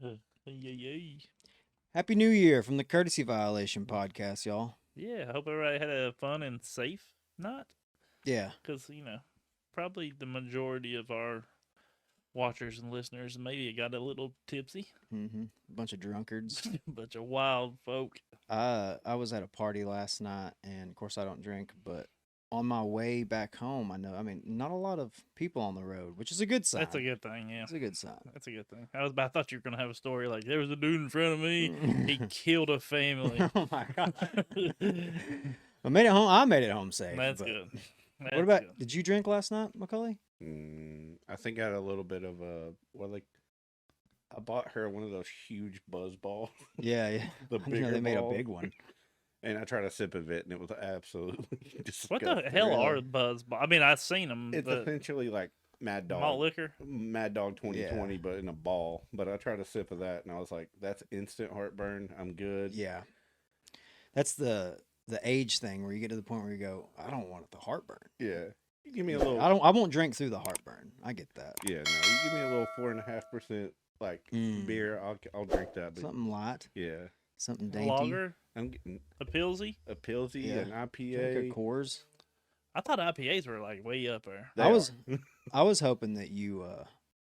Yeah. Happy New Year from the Courtesy Violation podcast, y'all. Yeah, I hope everybody had a fun and safe night. Yeah. Because, probably the majority of our watchers and listeners maybe got a little tipsy. Bunch of drunkards. Bunch of wild folk. I was at a party last night, and of course I don't drink, but on my way back home, not a lot of people on the road, which is a good sign. That's a good thing, yeah. It's a good sign. That's a good thing. I thought you were going to have a story like, there was a dude in front of me, he killed a family. Oh my God. I made it home. I made it home safe. That's good. What about, did you drink last night, Macaulay? I think I had a little bit of I bought her one of those huge buzz balls. Yeah. The bigger they made ball. a big one. And I tried a sip of it, and it was absolutely disgusting. What the hell are buzz balls? I mean, I've seen them. It's essentially like Mad Dog. Malt liquor? Mad Dog 2020, but in a ball. But I tried a sip of that, and I was like, that's instant heartburn. I'm good. Yeah. That's the age thing where you get to the point where you go, I don't want the heartburn. Yeah. You give me a little. I won't drink through the heartburn. I get that. Yeah, no. You give me a little 4.5% beer. I'll drink that. But something light. Yeah. Something dainty. Lager? I'm getting a Pilsy, an IPA, drink a Coors. I thought IPAs were like way up there. I was hoping that you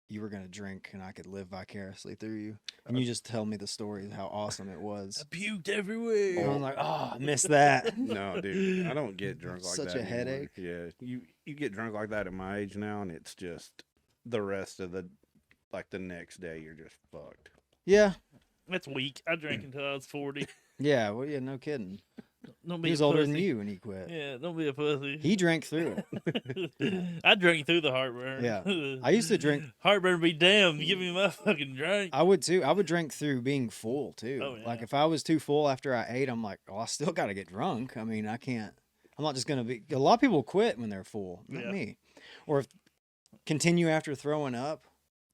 were gonna drink and I could live vicariously through you, and you just tell me the story of how awesome it was. I puked everywhere. And I'm like, I missed that. No, dude, I don't get drunk like that. Such a headache. Yeah, you get drunk like that at my age now, and it's just the rest of the next day you're just fucked. Yeah, that's weak. I drank until I was 40. Yeah, well, yeah, no kidding. Don't be he was older than you when he quit. Yeah, don't be a pussy. He drank through it. I drank through the heartburn. Yeah, I used to drink. Heartburn be damned. Give me my fucking drink. I would too. I would drink through being full too. Oh, yeah. Like if I was too full after I ate, I'm like, I still got to get drunk. I mean, I can't. I'm not just gonna be. A lot of people quit when they're full. Not me. Or continue after throwing up.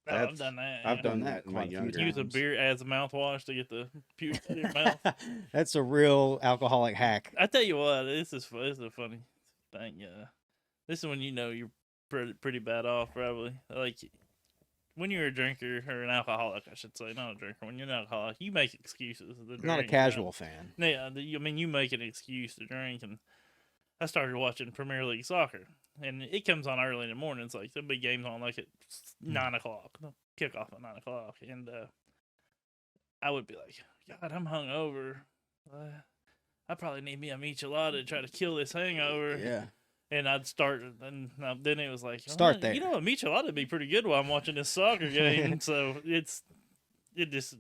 I've done that. I've done that in my younger Use a beer as a mouthwash to get the puke in your mouth. That's a real alcoholic hack. I tell you what, this is a funny thing. This is when you know you're pretty bad off, probably. Like when you're a drinker or an alcoholic, I should say, not a drinker. When you're an alcoholic, you make excuses to drink. Not a casual fan. Yeah, I mean, you make an excuse to drink, and I started watching Premier League soccer. And it comes on early in the morning. It's like the big game's on like at 9 o'clock. Kickoff at 9 o'clock. And I would be like, God, I'm hungover. I probably need me a michelada to try to kill this hangover. Yeah. And I'd start, and then it was like, start there. You know, a michelada would be pretty good while I'm watching this soccer game. So it just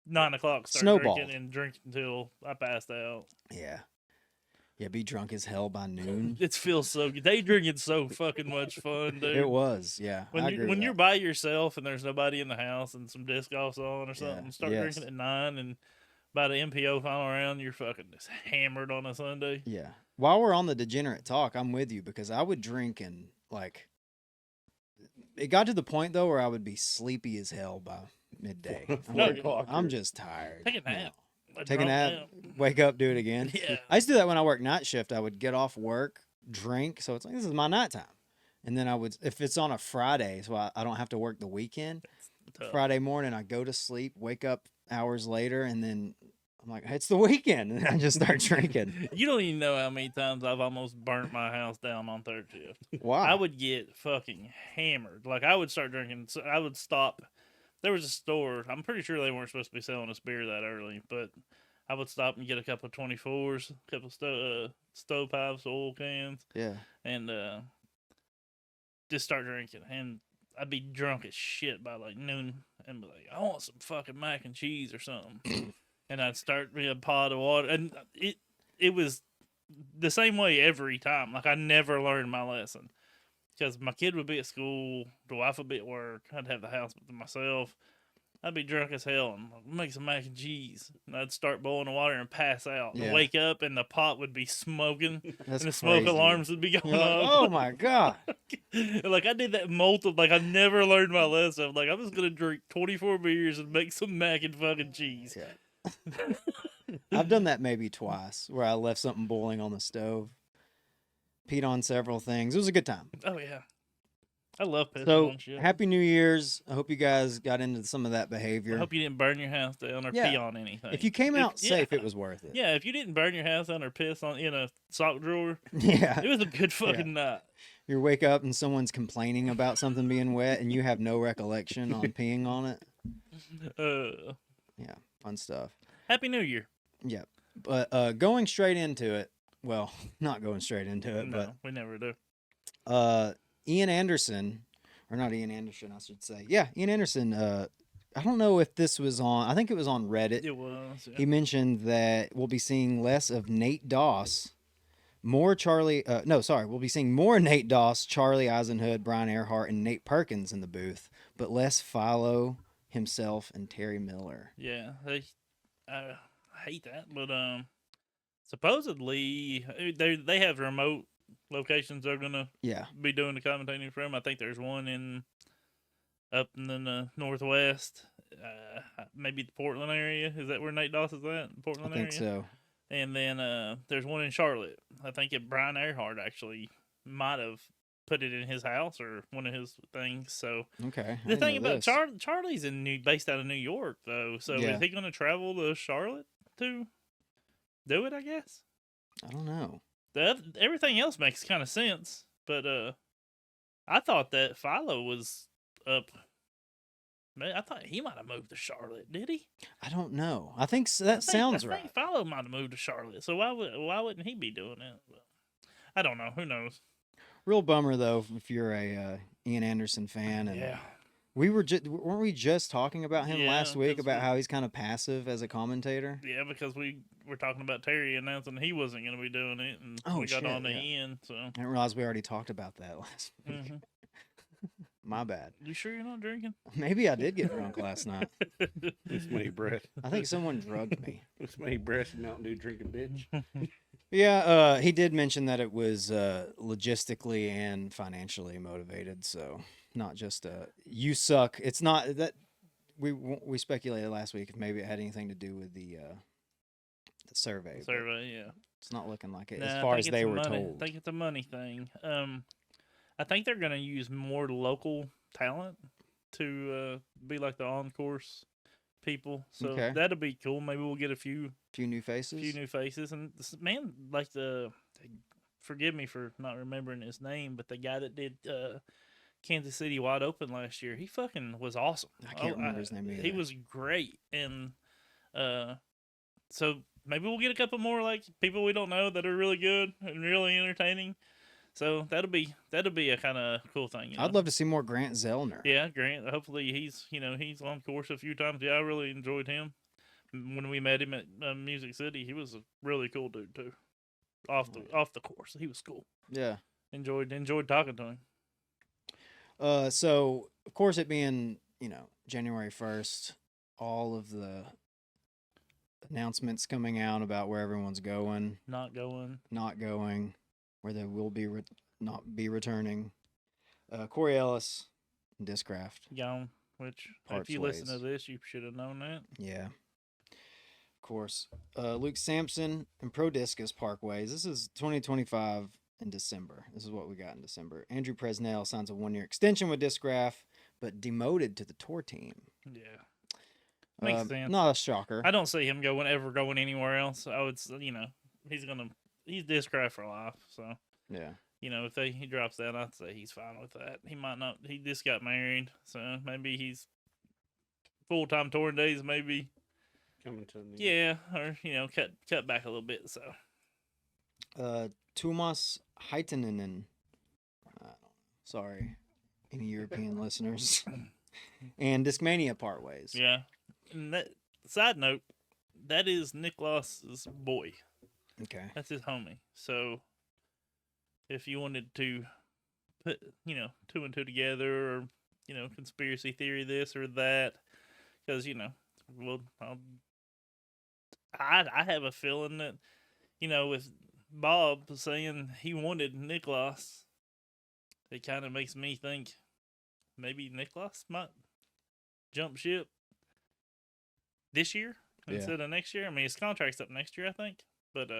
9 o'clock start drinking and drink until I passed out. Yeah. Yeah, be drunk as hell by noon. It feels so good. Day drinking's so fucking much fun, dude. It was, yeah. When you're by yourself and there's nobody in the house and some disc golf's on or something, start drinking at 9, and by the MPO final round, you're fucking just hammered on a Sunday. Yeah. While we're on the degenerate talk, I'm with you because I would drink and it got to the point though where I would be sleepy as hell by midday. I'm just tired. Take a nap. Take a nap, wake up, do it again. Yeah. I used to do that when I worked night shift. I would get off work, drink. So it's like, this is my nighttime. And then I would, if it's on a Friday, so I don't have to work the weekend, Friday morning, I go to sleep, wake up hours later, and then I'm like, it's the weekend. And I just start drinking. You don't even know how many times I've almost burnt my house down on third shift. Why? I would get fucking hammered. Like, I would start drinking. So I would stop. There was a store. I'm pretty sure they weren't supposed to be selling us beer that early, but I would stop and get a couple of 24s, a couple of stovepipes, oil cans. Yeah. And just start drinking. And I'd be drunk as shit by like noon and be like, I want some fucking mac and cheese or something. And I'd start me a pot of water. And it was the same way every time. Like, I never learned my lesson. Because my kid would be at school, the wife would be at work, I'd have the house to myself. I'd be drunk as hell and make some mac and cheese. And I'd start boiling the water and pass out. And wake up and the pot would be smoking. That's and the smoke crazy. alarms would be going off. Oh my God. Like, I did that multiple, like, I never learned my lesson. Like, I'm just going to drink 24 beers and make some mac and fucking cheese. Yeah. I've done that maybe twice where I left something boiling on the stove. Peed on several things. It was a good time. Oh, yeah. I love pissing So on shit. Happy New Year's. I hope you guys got into some of that behavior. I hope you didn't burn your house down or Yeah. pee on anything. If you came out safe, it was worth it. Yeah, if you didn't burn your house down or piss on in a sock drawer, Yeah. it was a good fucking night. You wake up and someone's complaining about something being wet and you have no recollection on peeing on it. Yeah, fun stuff. Happy New Year. Yeah. But going straight into it, well, not going straight into it, No, we never do. Ian Anderson, or not Ian Anderson, I should say. Yeah, Ian Anderson, I don't know if this was on, I think it was on Reddit. It was. Yeah. He mentioned that we'll be seeing less of Nate Doss, we'll be seeing more Nate Doss, Charlie Eisenhood, Brian Earhart, and Nate Perkins in the booth, but less Philo himself and Terry Miller. Yeah, I hate that, but supposedly they have remote locations they're gonna be doing the commentating from. I think there's one up in the northwest, maybe the Portland area. Is that where Nate Doss is at? Portland area? I think so. And then there's one in Charlotte. I think Brian Earhart actually might have put it in his house or one of his things. So okay, the thing about Charlie's based out of New York though. So is he going to travel to Charlotte to do it? I guess. I don't know. Everything else makes kind of sense, but I thought that Philo was up. Man, I thought he might have moved to Charlotte. Did he? I don't know. I think sounds right. I think Philo might have moved to Charlotte. So why wouldn't he be doing it? But I don't know. Who knows? Real bummer though if you're a Ian Anderson fan. And weren't we just talking about him last week about how he's kind of passive as a commentator? Yeah, because we were talking about Terry announcing he wasn't going to be doing it, and we got on to Ian. So I didn't realize we already talked about that last week. Mm-hmm. My bad. You sure you're not drinking? Maybe I did get drunk last night. This many breath. I think someone drugged me. This many breaths and Mountain Dew drinking, bitch. Yeah, he did mention that it was logistically and financially motivated. So not just you suck. It's not that we speculated last week if maybe it had anything to do with the survey. Yeah. It's not looking like it as far as they were told. I think it's a money thing. I think they're going to use more local talent to be like the on-course people. So that'll be cool. Maybe we'll get a few new faces. And man, like forgive me for not remembering his name, but the guy that did Kansas City Wide Open last year, he fucking was awesome. I can't remember his name either. He was great. And so maybe we'll get a couple more like people we don't know that are really good and really entertaining. So that'll be a kind of cool thing. I'd love to see more Grant Zellner. Yeah, Grant. Hopefully he's on course a few times. Yeah, I really enjoyed him. When we met him at Music City, he was a really cool dude too. Off the course, he was cool. Yeah, enjoyed talking to him. So of course, it being January 1st, all of the announcements coming out about where everyone's going, not going. Where they will be not be returning. Corey Ellis, Discraft. Gone, which if you listen to this, you should have known that. Yeah. Of course. Luke Sampson and Pro Discus Parkways. This is 2025 in December. This is what we got in December. Andrew Presnell signs a 1-year extension with Discraft, but demoted to the tour team. Yeah. Makes sense. Not a shocker. I don't see him ever going anywhere else. I would, he's Discraft for life. So yeah, if he drops that, I'd say he's fine with that. He might not. He just got married, so maybe he's full-time touring days. Maybe coming to or cut back a little bit. So Tuomas Haitinen. Sorry, any European listeners. And Discmania part ways. Yeah, and that side note, that is Niklas's boy. Okay. That's his homie. So if you wanted to put, 2 and 2 together or, conspiracy theory this or that, because, I have a feeling that, with Bob saying he wanted Niklas, it kind of makes me think maybe Niklas might jump ship this year instead of next year. I mean, his contract's up next year, I think. But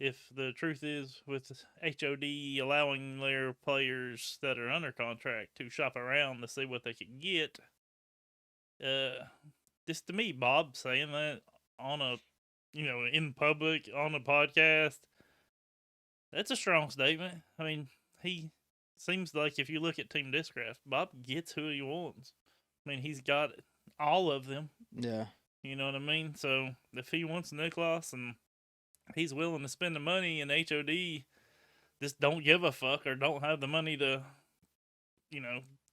if the truth is with HOD allowing their players that are under contract to shop around to see what they can get, just to me, Bob saying that on a, in public on a podcast, that's a strong statement. I mean, he seems like if you look at Team Discraft, Bob gets who he wants. I mean, he's got all of them. Yeah. You know what I mean? So if he wants Nicholas and he's willing to spend the money, and HOD just don't give a fuck or don't have the money to,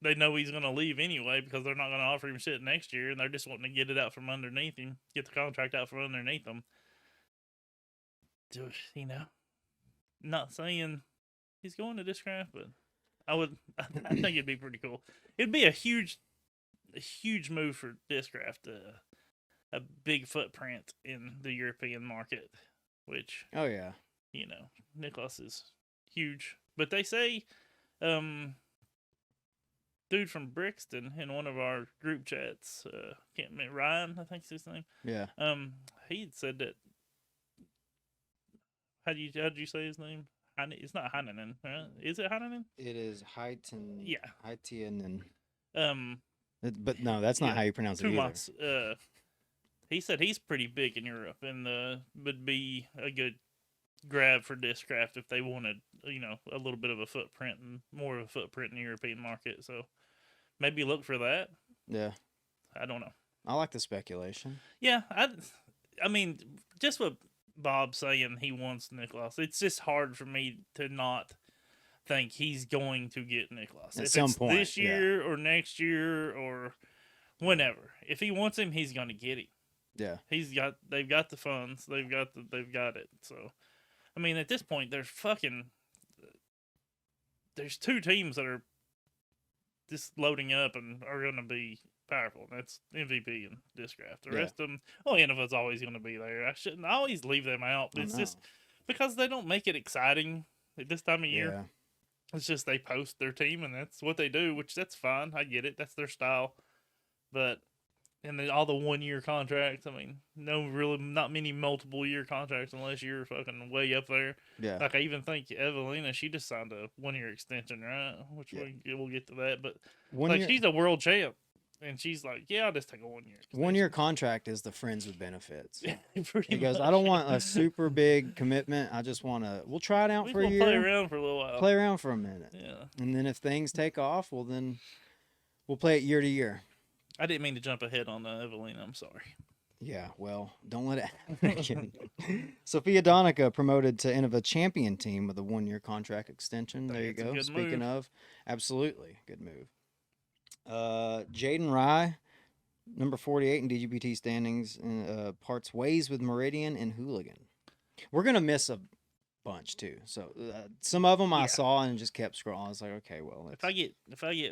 they know he's going to leave anyway because they're not going to offer him shit next year, and they're just wanting to get it out from underneath him, get the contract out from underneath him. Not saying he's going to Discraft, but I think it'd be pretty cool. It'd be a huge move for Discraft, a big footprint in the European market, which, Oh yeah. Nicholas is huge. But they say, dude from Brixton in one of our group chats, can't remember, Ryan, I think is his name. Yeah. He had said that. How'd you say his name? It's not Heinen, right? Is it Heinen? It is Heitin. Yeah. Heitien Um, but no, that's not yeah, how you pronounce it either. Tumas. He said he's pretty big in Europe and would be a good grab for Discraft if they wanted, a little bit of a footprint and more of a footprint in the European market. So maybe look for that. Yeah. I don't know. I like the speculation. Yeah, I mean, just what Bob's saying, he wants Nicholas. It's just hard for me to not think he's going to get Nicholas At if some it's point, this year or next year or whenever. If he wants him, he's going to get him. Yeah. They've got the funds. They've got it. So, I mean, at this point, there's two teams that are just loading up and are going to be powerful. And that's MVP and Discraft. The rest of them, Innova's always going to be there. I shouldn't always leave them out. It's just because they don't make it exciting at this time of year. Yeah. It's just they post their team and that's what they do, which that's fine. I get it. That's their style. But and all the 1 year contracts, I mean, not many multiple year contracts unless you're fucking way up there. Yeah. Like I even think Evelina, she just signed a 1 year extension, right? Which we'll get to that. But she's a world champ. And she's like, yeah, I'll just take a 1 year extension. 1 year contract is the friends with benefits. Pretty He goes, much. I don't want a super big commitment. I just want to, we'll try it out for a year. Play around for a little while. Play around for a minute. Yeah. And then if things take off, well, then we'll play it year to year. I didn't mean to jump ahead on Evelina. I'm sorry. Yeah, well, don't let it. Sophia Donica promoted to Innova champion team with a 1 year contract extension. There you go. Speaking of, absolutely good move. Jaden Rye, number 48 in DGPT standings, parts ways with Meridian and Hooligan. We're gonna miss a bunch too. So some of them I saw and just kept scrolling. I was like, okay, well, if I get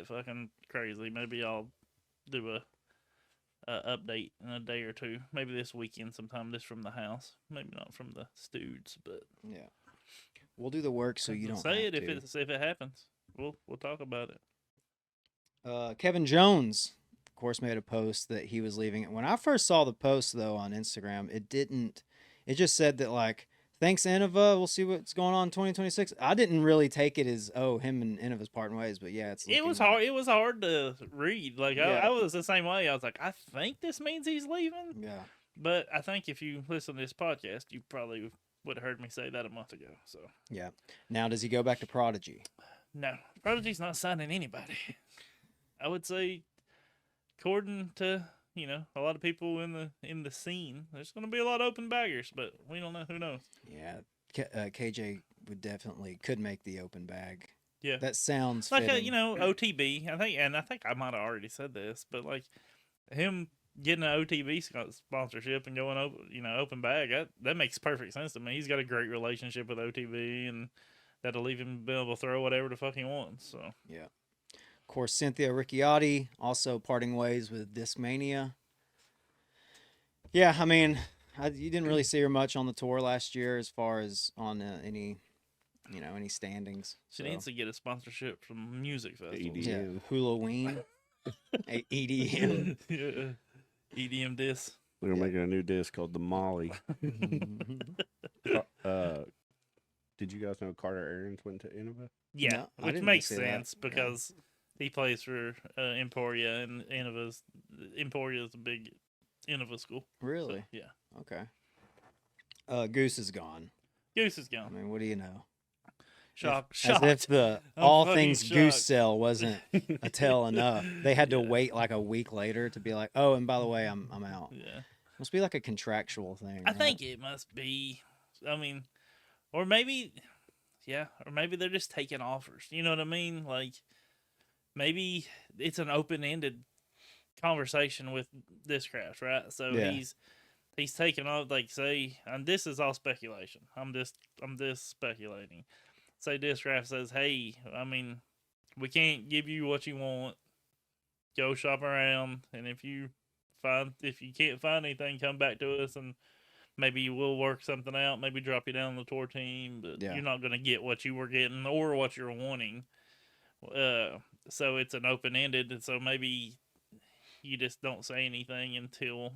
fucking crazy, maybe I'll do a update in a day or two. Maybe this weekend sometime, just from the house. Maybe not from the studs, but yeah, we'll do the work so you don't say have it to. if it happens. We'll talk about it. Kevin Jones, of course, made a post that he was leaving. When I first saw the post though on Instagram, it just said that like, thanks Innova, we'll see what's going on in 2026. I didn't really take it as him and Innova's parting ways, but yeah, it was hard. It was hard to read. Like I was the same way. I was like, I think this means he's leaving. Yeah. But I think if you listen to this podcast, you probably would have heard me say that a month ago. So yeah. Now does he go back to Prodigy? No, Prodigy's not signing anybody. I would say, according to a lot of people in the scene, there's going to be a lot of open baggers, but we don't know. Who knows? Yeah, KJ could make the open bag. Yeah, that sounds like fitting. OTB. I think I might have already said this, but like him getting an OTB sponsorship and going open bag, that makes perfect sense to me. He's got a great relationship with OTB, and that'll leave him be able to throw whatever the fuck he wants. So yeah. Of course, Cynthia Ricciotti also parting ways with Discmania. Yeah, I mean, you didn't really see her much on the tour last year as far as on any standings. She needs to get a sponsorship from music festivals. Yeah, Halloween, EDM. Yeah, EDM disc. They're making a new disc called the Molly. Did you guys know Carter Aarons went to Innova? Yeah, No, I which didn't makes see that. sense because he plays for Emporia, and Emporia is a big Innova school. Really? So, yeah. Okay. Goose is gone. Goose is I gone. mean, what do you know? Shocked. As if the I'm all fucking things goose shocked. sell wasn't a tell enough. They had to Yeah. wait like a week later to be like, oh, and by the way, I'm out. Yeah. Must be like a contractual thing. I right? think it must be. I mean, or maybe, or maybe they're just taking offers. You know what I mean? Like, maybe it's an open-ended conversation with Discraft, right? So Yeah. he's taking off, like, say, and this is all speculation. I'm just speculating. Say Discraft says, hey, I mean, we can't give you what you want. Go shop around, and if you can't find anything, come back to us, and maybe we'll work something out. Maybe drop you down on the tour team, but Yeah. you're not going to get what you were getting or what you're wanting. So it's an open ended, and so maybe you just don't say anything until.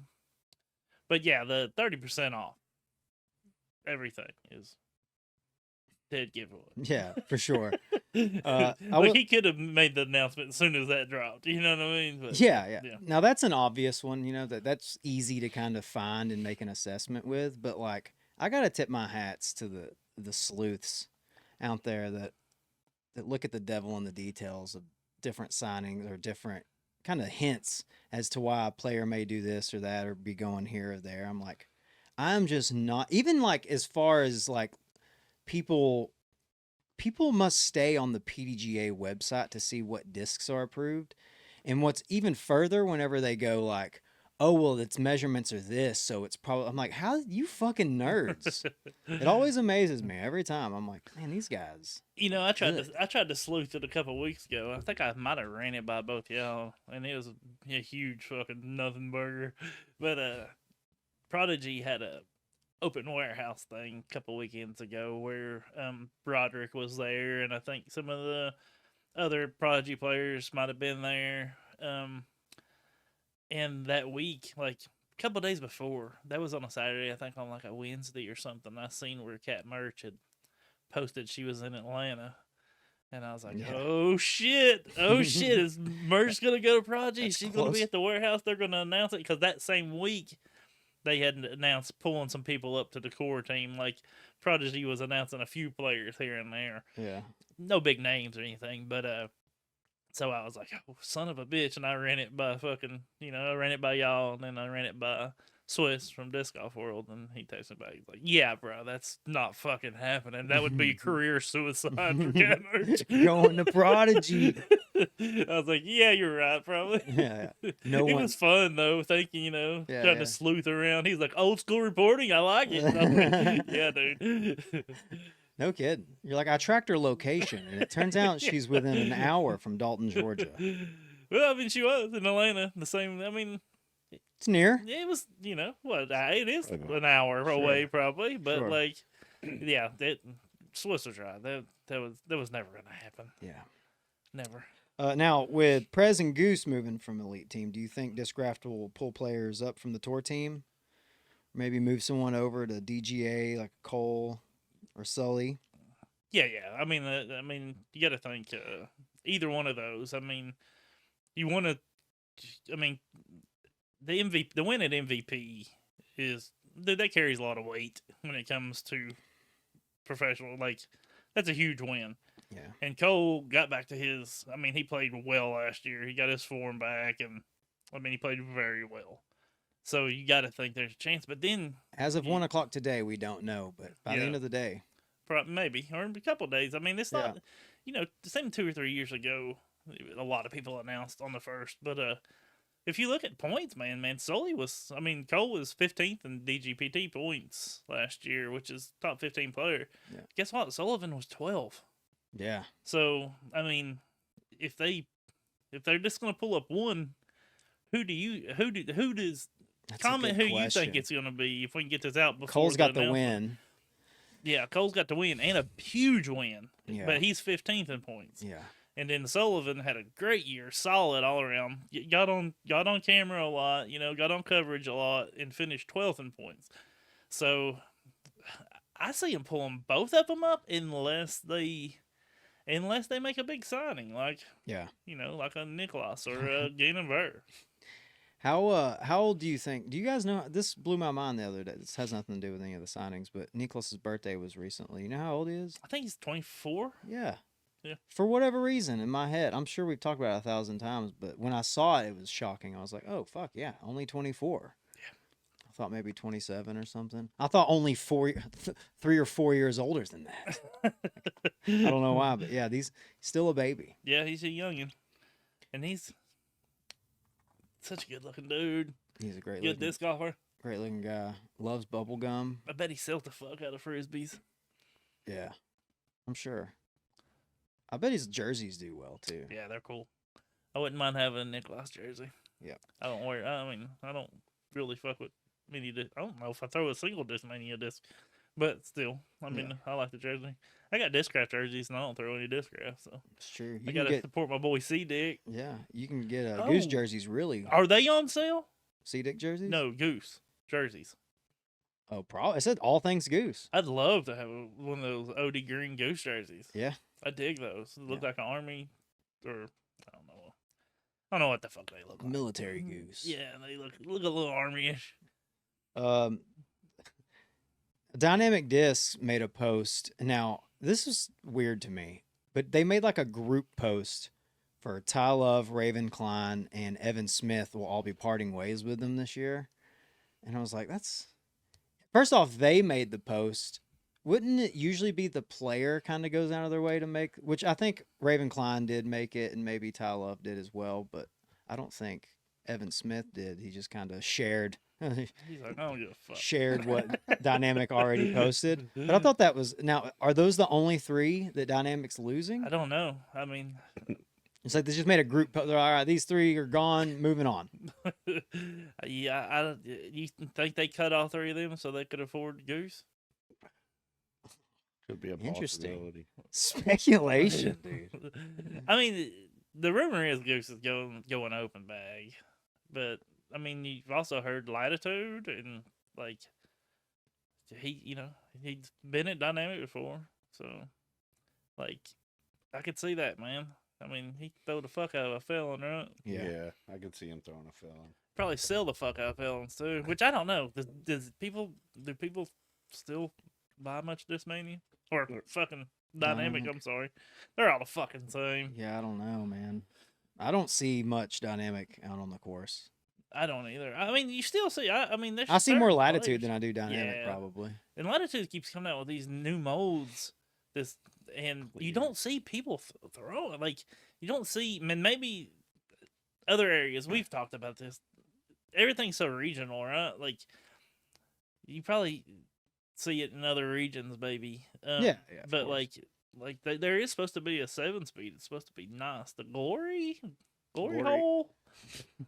But yeah, the 30% off everything is dead giveaway. Yeah, for sure. He could have made the announcement as soon as that dropped. You know what I mean? But, yeah. Now that's an obvious one. You know that's easy to kind of find and make an assessment with. But like, I gotta tip my hats to the sleuths out there that look at the devil in the details of different signings or different kind of hints as to why a player may do this or that or be going here or there. I'm like, I'm just not even like as far as like people must stay on the PDGA website to see what discs are approved. And what's even further, whenever they go like, oh, well, its measurements are this, so it's probably, I'm like, how you fucking nerds? It always amazes me every time. I'm like, man, these guys. You know, I tried to sleuth it a couple weeks ago. I think I might have ran it by both y'all, and it was a huge fucking nothing burger. But Prodigy had a open warehouse thing a couple weekends ago where Broderick was there, and I think some of the other Prodigy players might have been there. And that week, like a couple days before, that was on a Saturday, I think on like a Wednesday or something, I seen where Kat Merch had posted she was in Atlanta. And I was like, oh shit, is Merch going to go to Prodigy? She's going to be at the warehouse. They're going to announce it. Because that same week, they had announced pulling some people up to the core team. Like, Prodigy was announcing a few players here and there. Yeah. No big names or anything, but so I was like, oh, son of a bitch, and I ran it by I ran it by y'all, and then I ran it by Swiss from Disc Golf World, and he texted me back. He's like, yeah, bro, that's not fucking happening. That would be career suicide for Kat Merch. Going to Prodigy. I was like, yeah, you're right, probably. Yeah. It was fun, though, thinking, trying to sleuth around. He's like, old school reporting, I like it. I was like, yeah, dude. No kidding. You're like, I tracked her location, and it turns out she's within an hour from Dalton, Georgia. Well, I mean, she was in Atlanta. The same. I mean, it's near. It was, it is an hour away, probably. But yeah, Swiss was right. That was never gonna happen. Yeah, never. Now with Prez and Goose moving from Elite Team, do you think Discraft will pull players up from the tour team? Maybe move someone over to DGA like Cole or Sully? Yeah. I mean, you got to think either one of those. I mean, you want to. I mean, the win at MVP that carries a lot of weight when it comes to professional. Like, that's a huge win. Yeah. And Cole got back to his. I mean, he played well last year. He got his form back, and I mean, he played very well. So you got to think there's a chance. But then, as of 1 o'clock today, we don't know. But by the end of the day, maybe, or in a couple of days. I mean, it's not. The same 2 or 3 years ago, a lot of people announced on the first. But if you look at points, man, Sully was. I mean, Cole was 15th in DGPT points last year, which is top 15 player. Yeah. Guess what? Sullivan was 12. Yeah. So I mean, if they're just gonna pull up one, who does? That's comment who you think it's going to be if we can get this out before Cole's got the win. Yeah, Cole's got the win and a huge win. Yeah. But he's 15th in points. Yeah. And then Sullivan had a great year, solid all around. Got on camera a lot, got on coverage a lot, and finished 12th in points. So I see him pulling both of them up unless they make a big signing, like Yeah. like a Nicholas or a Ginniver. How old do you think? Do you guys know? This blew my mind the other day. This has nothing to do with any of the signings, but Nicholas's birthday was recently. You know how old he is? I think he's 24. Yeah. Yeah. For whatever reason, in my head, I'm sure we've talked about it 1,000 times, but when I saw it, it was shocking. I was like, oh fuck yeah, only 24. Yeah. I thought maybe 27 or something. I thought only 3 or 4 years older than that. I don't know why, but yeah, he's still a baby. Yeah, he's a youngin, and he's such a good-looking dude. He's a Good disc golfer. great looking guy. Loves bubble gum. I bet he sells the fuck out of frisbees. Yeah, I'm sure. I bet his jerseys do well too. Yeah, they're cool. I wouldn't mind having a Nicholas jersey. Yeah. I don't I don't really fuck with many disc. I don't know if I throw a single disc mania disc, but still, I like the jersey. I got Discraft jerseys and I don't throw any Discraft, so It's true. I gotta support my boy C Dick. Yeah, you can get Goose Oh. jerseys. Really, Are they on sale? C Dick jerseys? No, Goose jerseys. Oh, probably. It said all things Goose. I'd love to have one of those OD green Goose jerseys. Yeah. I dig those. They look like an army, or I don't know. I don't know what the fuck they look like. Military Goose. Yeah, they look a little army-ish. Dynamic Discs made a post. Now, this is weird to me, but they made like a group post for Ty Love, Raven Klein, and Evan Smith will all be parting ways with them this year. And I was like, that's... First off, they made the post. Wouldn't it usually be the player kind of goes out of their way to make... Which I think Raven Klein did make it, and maybe Ty Love did as well, but I don't think Evan Smith did. He just kind of shared... He's like, I don't give a fuck. shared what Dynamic already posted. But I thought that was... Now, are those the only 3 that Dynamic's losing? I don't know. I mean... It's like they just made a group. All right, these 3 are gone. Moving on. Yeah, you think they cut all 3 of them so they could afford Goose? Could be a Interesting. possibility. Speculation, dude. I mean, the rumor is Goose is going open bag, but I mean, you've also heard Latitude and like he's been at Dynamic before, so like I could see that, man. I mean, he throw the fuck out of a felon, right? Yeah, I could see him throwing a felon. Probably sell the fuck out of felons too, which I don't know. Do people still buy much Discmania or fucking Dynamic? I'm sorry, they're all the fucking same. Yeah, I don't know, man. I don't see much Dynamic out on the course. I don't either. I mean, you still see. I mean, there's I see more certain Latitude players. than I do Dynamic, Yeah. probably. And Latitude keeps coming out with these new molds. And you don't see people throw it. Like, you don't see. I mean, maybe other areas we've talked about this. Everything's so regional, right? Like, you probably see it in other regions, maybe. Yeah, of but course. there is supposed to be a 7-speed. It's supposed to be nice. The glory Glory. hole.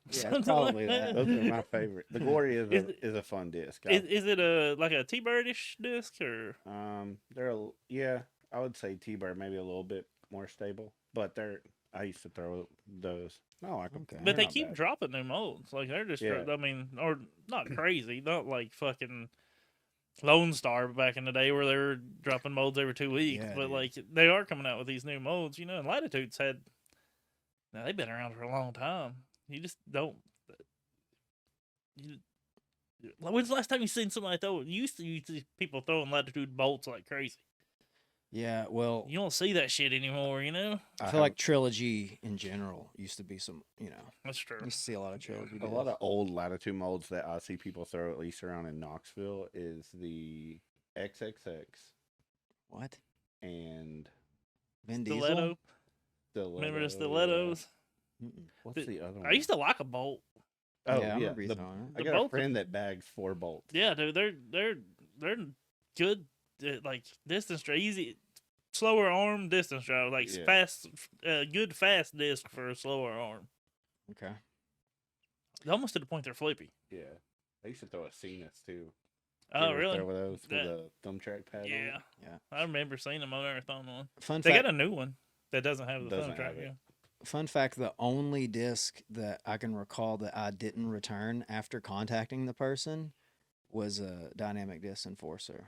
Yeah, Something it's probably like that. Those are my favorite. The Glory is a fun disc. Is it like a T-Birdish disc or? I would say T-Bird maybe a little bit more stable, but I used to throw those. No, I can. Okay. But they keep dropping new molds. Like they're just, Yeah. I mean, or not crazy, not like fucking Lone Star back in the day where they were dropping molds every 2 weeks. Yeah, But dude. like they are coming out with these new molds, And Latitude's now they've been around for a long time. You just don't. When's the last time you seen somebody throw? You used to see people throwing Latitude bolts like crazy. Yeah, well, You don't see that shit anymore, I feel like Trilogy in general used to be some, That's true. you used to see a lot of Trilogy. a lot of old Latitude molds that I see people throw at least around in Knoxville is the XXX What? and Vin Diesel? Stiletto. Stiletto. Remember the stilettos? Mm-mm. What's the other one? I used to like a bolt. Oh, Yeah, I yeah. remember you throwing it. I The got a bolt- friend that bags 4 bolts. Yeah, dude, they're good. Like distance drive, easy, slower arm distance drive, like Yeah. fast, good fast disc for a slower arm. Okay. Almost to the point they're flippy. Yeah. I used to throw a Cenas too. You Oh, ever really? Throw those with That- a thumb track pad on it? Yeah, Yeah. I remember seeing them on Marathon one. Fun They fact. got a new one that doesn't have the Doesn't thumb track. have it. Yeah. Fun fact: the only disc that I can recall that I didn't return after contacting the person was a Dynamic Disc Enforcer.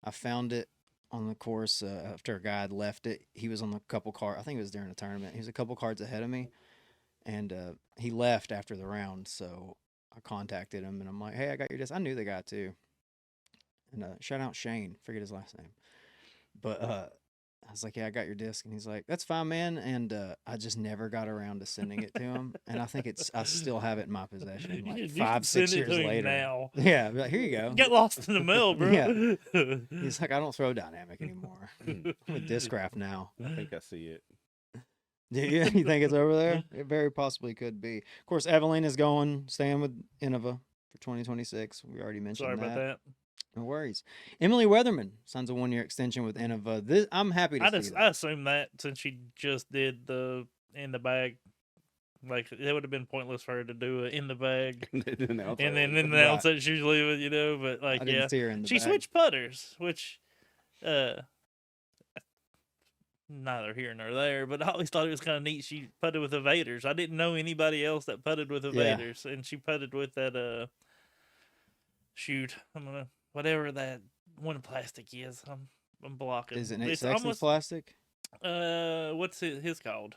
I found it on the course after a guy had left it. He was on a couple cards. I think it was during a tournament. He was a couple cards ahead of me, and he left after the round. So I contacted him, and I'm like, "Hey, I got your disc." I knew the guy too, and shout out Shane. Forget his last name, but I was like, "Yeah, I got your disc," and he's like, "That's fine, man." And I just never got around to sending it to him, and I think I still have it in my possession, like You 5, 6 years later. Now. Yeah, I'd be like, here you go. Get lost in the mail, bro. Yeah. He's like, I don't throw dynamic anymore. I'm with Discraft now. I think I see it. Do you? You think it's over there? It very possibly could be. Of course, Evelyn is staying with Innova for 2026. We already mentioned Sorry about that. No worries. Emily Weatherman signs a 1-year extension with Innova. I'm happy to see that. I assume that since she just did the in the bag, like it would have been pointless for her to do it in the bag and then announce that she's leaving, But like, I didn't see her in the she bag. switched putters, which neither here nor there. But I always thought it was kind of neat. She putted with evaders. I didn't know anybody else that putted with evaders, and she putted with that shoot. Whatever that one plastic is. I'm blocking. Is it Nate Sexton's plastic? What's his called?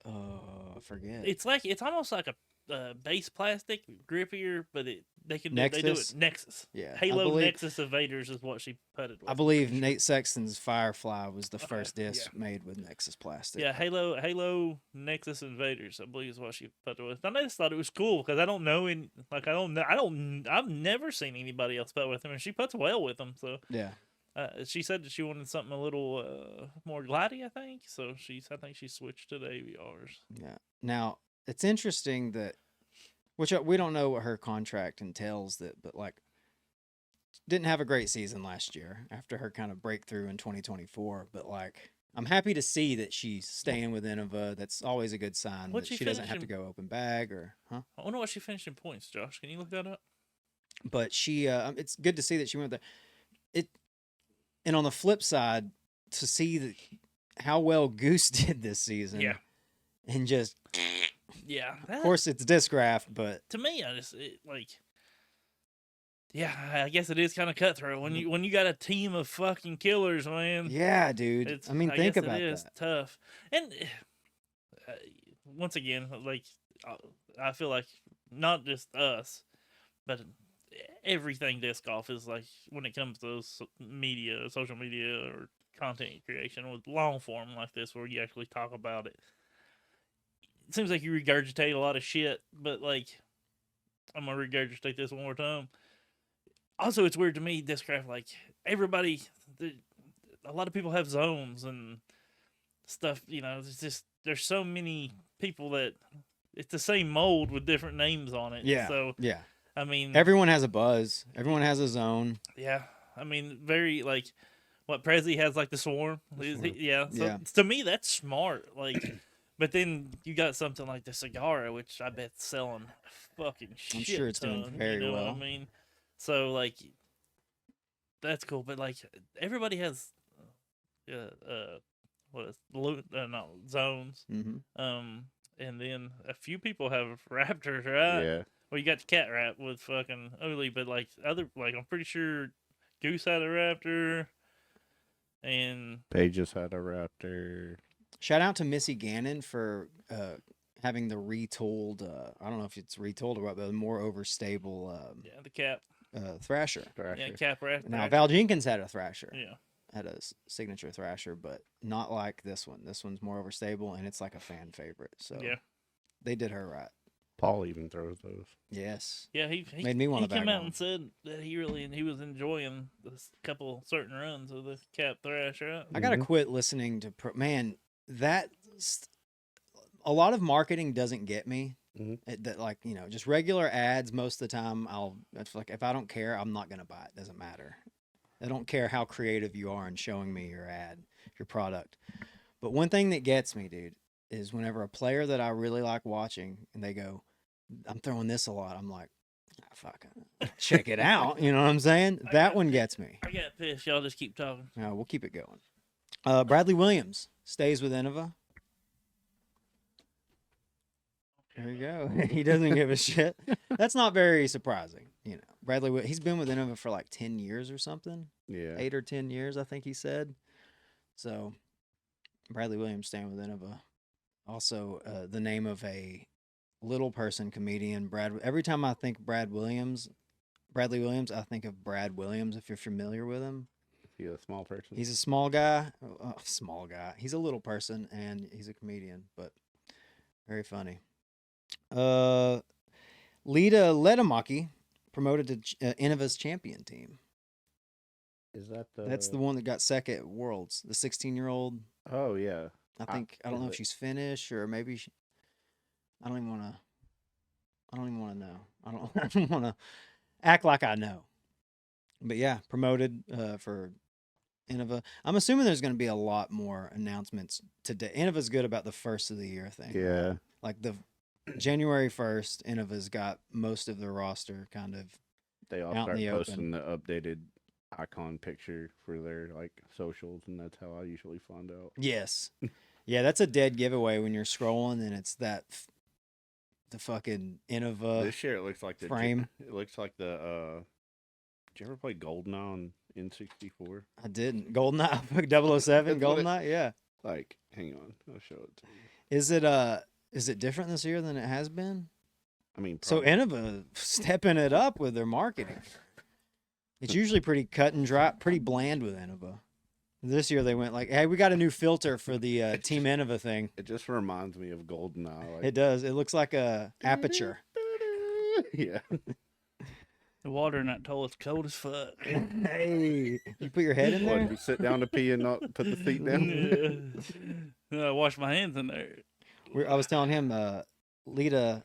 I forget. It's almost like a base plastic, grippier, but they do it Nexus. Yeah, Halo Nexus evaders is what she putted with. I believe Nate Sexton's Firefly was the first disc made with Nexus plastic. Yeah, Halo Nexus invaders, I believe is what she put with. I just thought it was cool because I don't know I've never seen anybody else put with them, and she puts well with them. So yeah. She said that she wanted something a little more glidey, I think. So I think she switched to the AVRs. Yeah. Now it's interesting that, which we don't know what her contract entails, but like, didn't have a great season last year after her kind of breakthrough in 2024. But like, I'm happy to see that she's staying with Innova. That's always a good sign that she doesn't have to go open bag I wonder what she finished in points, Josh. Can you look that up? But she, it's good to see that she went there. And on the flip side, to see how well Goose did this season. Yeah. And just. Yeah. Of course, it's Discraft, but. To me, I guess it is kind of cutthroat when you got a team of fucking killers, man. Yeah, dude. Think about that. It is tough. And once again, like, I feel like not just us, but everything disc golf is like when it comes to social media or content creation with long form like this where you actually talk about it. It seems like you regurgitate a lot of shit, but like I'm gonna regurgitate this one more time. Also, it's weird to me, Discraft, like everybody, a lot of people have zones and stuff. It's just there's so many people that it's the same mold with different names on it. Yeah. So yeah. I mean, everyone has a buzz. Everyone has a zone. Yeah, I mean, very like what Prezi has, like the swarm. So to me, that's smart. Like, but then you got something like the Cigarra, which I bet's selling fucking shit. I'm sure it's doing very well. What I mean, so like that's cool. But like everybody has, not zones. Mm-hmm. And then a few people have Raptors, right? Yeah. Well, you got the cat rap with fucking Uli, but like I'm pretty sure Goose had a Raptor, and Pages had a Raptor. Shout out to Missy Gannon for having the retooled. I don't know if it's retooled or what, but more overstable. The cap. Thrasher. Yeah, cap Raptor. Now Val Jenkins had a Thrasher. Yeah. Had a signature Thrasher, but not like this one. This one's more overstable, and it's like a fan favorite. So yeah, they did her right. Paul even throws those. Yes. Yeah, he made me want to back came out one. and said that he was enjoying this couple certain runs of the cap Thrasher. I gotta quit listening to a lot of marketing doesn't get me. Mm-hmm. That just regular ads most of the time. It's like if I don't care, I'm not gonna buy it. Doesn't matter. I don't care how creative you are in showing me your ad, your product. But one thing that gets me, dude, is whenever a player that I really like watching and they go, I'm throwing this a lot. I'm like, fuck, check it out. You know what I'm saying? That one gets me. I got pissed. Y'all just keep talking. No, we'll keep it going. Bradley Williams stays with Innova. There you go. He doesn't give a shit. That's not very surprising, He's been with Innova for like 10 years or something. Yeah. 8 or 10 years, I think he said. So Bradley Williams staying with Innova. Also, the name of a little person comedian, Every time I think Bradley Williams, I think of Brad Williams, if you're familiar with him. Is he a small person? He's a small guy. Small guy. He's a little person, and he's a comedian, but very funny. Lita Ledemaki promoted to Innova's champion team. Is that That's the one that got second at Worlds. The 16-year-old. Oh yeah. I don't know if she's Finnish or maybe I don't even want to know. I don't want to act like I know. But yeah, promoted for Innova. I'm assuming there's going to be a lot more announcements today. Innova's good about the first of the year thing. Yeah. Like the January 1st, Innova's got most of the roster kind of They all out start in the posting the updated icon picture for their like socials, and that's how I usually find out. Yes. Yeah, that's a dead giveaway when you're scrolling and it's the fucking Innova This year it looks like the frame. It looks like the Did you ever play GoldenEye on N64? I didn't. GoldenEye 007 GoldenEye, yeah. Like, hang on, I'll show it to you. Is it different this year than it has been? I mean, So Innova stepping it up with their marketing. It's usually pretty cut and dry, pretty bland with Innova. This year they went like, "Hey, we got a new filter for the Team Innova thing." it just reminds me of GoldenEye. Like, It does. It looks like a aperture. Yeah. The water in that toilet's cold as fuck. Hey, you put your head in What, there? if you sit down to pee and not put the seat down? I wash my hands in there. I was telling him, Lida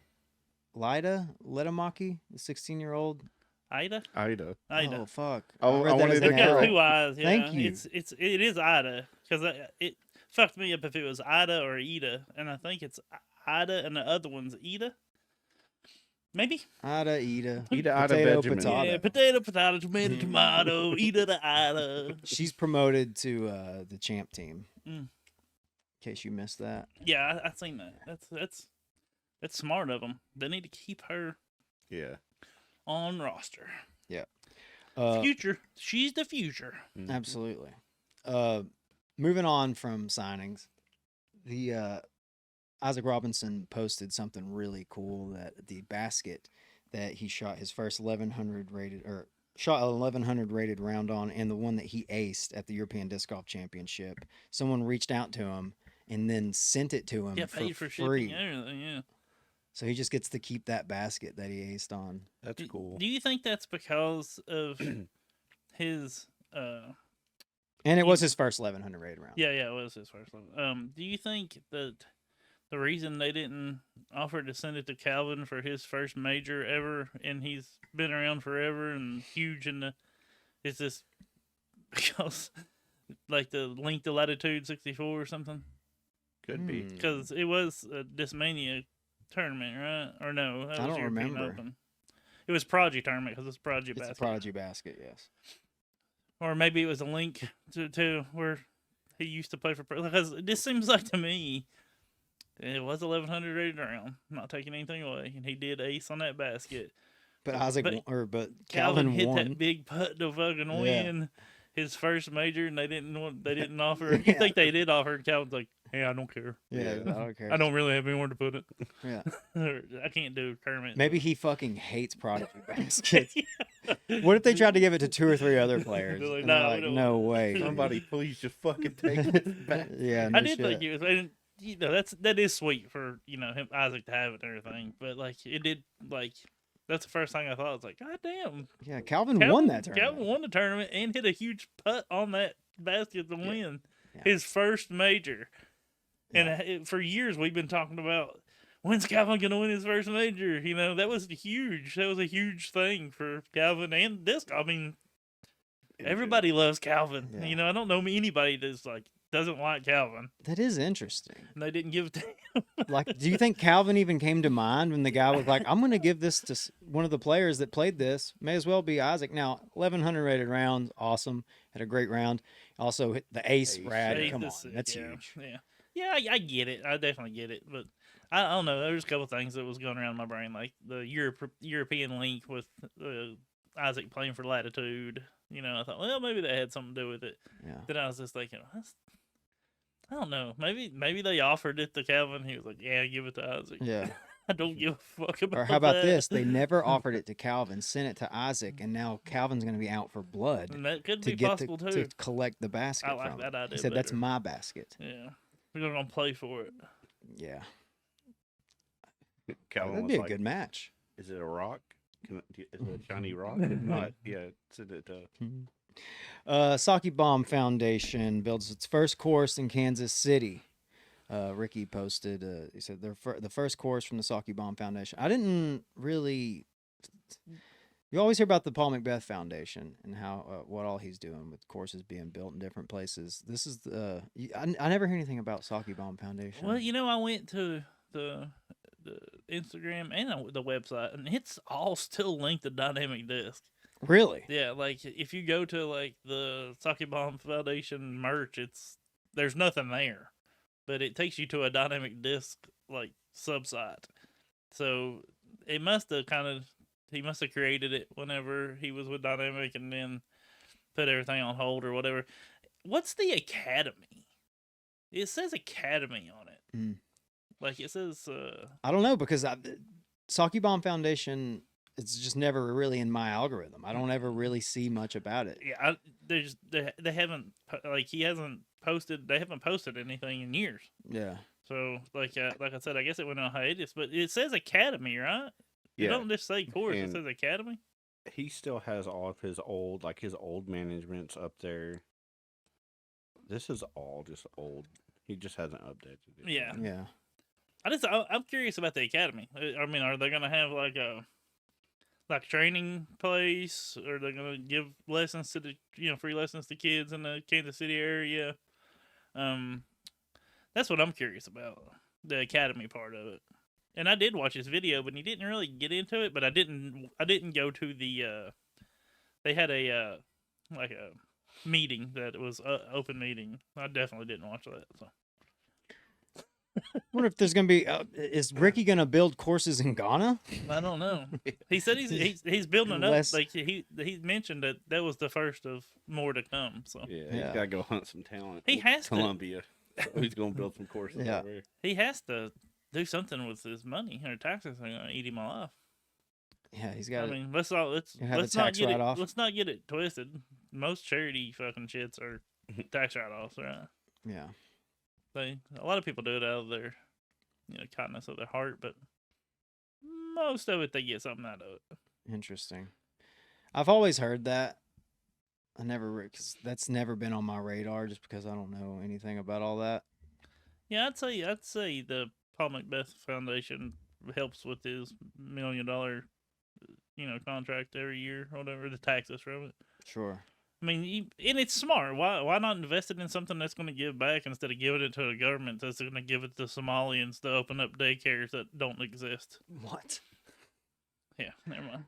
Ledemaki, the 16-year-old. Ida? Ida. Oh fuck! Oh, I read I that wanted as to an It's got L. two eyes. Yeah. Thank you. It is Ida because it fucked me up if it was Ida or Ida, and I think it's Ida and the other one's Ida. Maybe. Ida, Ida potato, Benjamin. potato. Yeah, potato, tomato, tomato. Ida the Ida. She's promoted to the champ team. Mm. In case you missed that. Yeah, I seen that. That's smart of them. They need to keep her Yeah. on roster. Uh, Future. She's the future. Mhm. Absolutely. Moving on from signings, the Isaac Robinson posted something really cool, that the basket that he shot his first 1100 rated round on, and the one that he aced at the European Disc Golf Championship. Someone reached out to him and then sent it to him Yeah, paid for free. shipping and everything. Yeah. So he just gets to keep that basket that he aced on. That's cool. Do you think that's because of his? And it was his first 1100 rated round. Yeah, it was his first one. Do you think that the reason they didn't offer to send it to Calvin for his first major ever, and he's been around forever and huge is this because like the length of latitude 64 or something? Could be. Because it was a Discmania tournament, right? Or no? That I was don't European remember. Open. It was Prodigy tournament because it's Prodigy It's basket. a Prodigy basket, yes. Or maybe it was a link to where he used to play for. Because this seems like to me, it was 1100 rated round. I'm not taking anything away, and he did ace on that basket. But Calvin Calvin hit won. that big putt to fucking Yeah. win his first major, and they didn't offer. Yeah. You think they did offer? Calvin's like, hey, I don't care. Yeah, I don't care. I don't really have anywhere to put it. Yeah. I can't do a tournament. Maybe he fucking hates Prodigy baskets. What if they tried to give it to 2 or 3 other players? They're like, And they're "Nah, we like, don't no want way. Somebody please just fucking take it back. Yeah, no I did shit. think it was, and that is sweet for him Isaac to have it and everything, but like it did that's the first thing I thought. I was like, God damn, Yeah, Calvin won that tournament. Calvin won the tournament and hit a huge putt on that basket to win Yeah. his first major. Yeah. And for years we've been talking about when's Calvin gonna win his first major. That was huge. That was a huge thing for Calvin and Disc. I mean, everybody loves Calvin. Yeah. I don't know anybody that's like doesn't like Calvin. That is interesting. And they didn't give it to him. Like, do you think Calvin even came to mind when the guy was like, I'm going to give this to one of the players that played this? May as well be Isaac. Now, 1100 rated rounds, awesome. Had a great round. Also, hit the ace, Brad. Ace Come on. is sick, That's yeah, huge. Yeah. Yeah, I get it. I definitely get it. But I don't know. There's a couple things that was going around my brain, like the European link with Isaac playing for Latitude. I thought, well, maybe they had something to do with it. Yeah. Then I was just thinking, I don't know. Maybe they offered it to Calvin. He was like, yeah, give it to Isaac. Yeah. I don't give a fuck about Or how about that. this? They never offered it to Calvin, sent it to Isaac, and now Calvin's going to be out for blood And that could to be get possible to too. collect the basket I like from that it. idea He said, that's better. my basket. Yeah. We're going to play for it. Yeah. Calvin That'd was be a like, good match. "Is it a rock? Is it a shiny rock? If not, yeah, send it to." Saki Bomb Foundation builds its first course in Kansas City. Ricky posted, he said the first course from the Saki Bomb Foundation. I didn't really. You always hear about the Paul Macbeth Foundation and how what all he's doing with courses being built in different places. This is I never hear anything about Saki Bomb Foundation. Well, I went to the Instagram and the website, and it's all still linked to Dynamic Disc. Really? Yeah, like if you go to like the Saki Bomb Foundation merch, there's nothing there, but it takes you to a Dynamic Disc like subsite. So it must have he must have created it whenever he was with Dynamic, and then put everything on hold or whatever. What's the Academy? It says Academy on it. Mm. Like it says. I don't know because Saki Bomb Foundation. It's just never really in my algorithm. I don't ever really see much about it. Yeah, they haven't he hasn't posted. They haven't posted anything in years. Yeah. So like I said, I guess it went on hiatus. But it says Academy, right? Yeah. It don't just say course. It And says Academy. he still has all of his old managements up there. This is all just old. He just hasn't updated it. Yeah. Yeah. I'm curious about the Academy. I mean, are they gonna have like a training place, or they're gonna give lessons to the free lessons to kids in the Kansas City area? That's what I'm curious about, the Academy part of it. And I did watch his video, but he didn't really get into it. But I didn't go to the. They had a like a meeting that was open meeting. I definitely didn't watch that. So. I wonder if there's gonna be. Is Ricky gonna build courses in Ghana? I don't know. He said he's building up. Less- Like he mentioned that was the first of more to come. So Yeah, Yeah. he's got to go hunt some talent. He has to. Columbia. So he's going to build some courses Yeah. over there. he has to do something with his money, or taxes are gonna eat him alive. Yeah, he's I got. mean, let's not tax get write-off. let's not get it twisted. Most charity fucking shits are tax write-offs, right? Yeah. A lot of people do it out of their kindness of their heart, but most of it they get something out of it. Interesting. I've always heard that. I never, because that's never been on my radar, just because I don't know anything about all that. Yeah, I'd say the Paul Macbeth Foundation helps with his $1 million, contract every year, or whatever, the taxes from it. Sure. I mean, and it's smart. Why not invest it in something that's going to give back instead of giving it to the government that's going to give it to Somalians to open up daycares that don't exist? What? Yeah, never mind.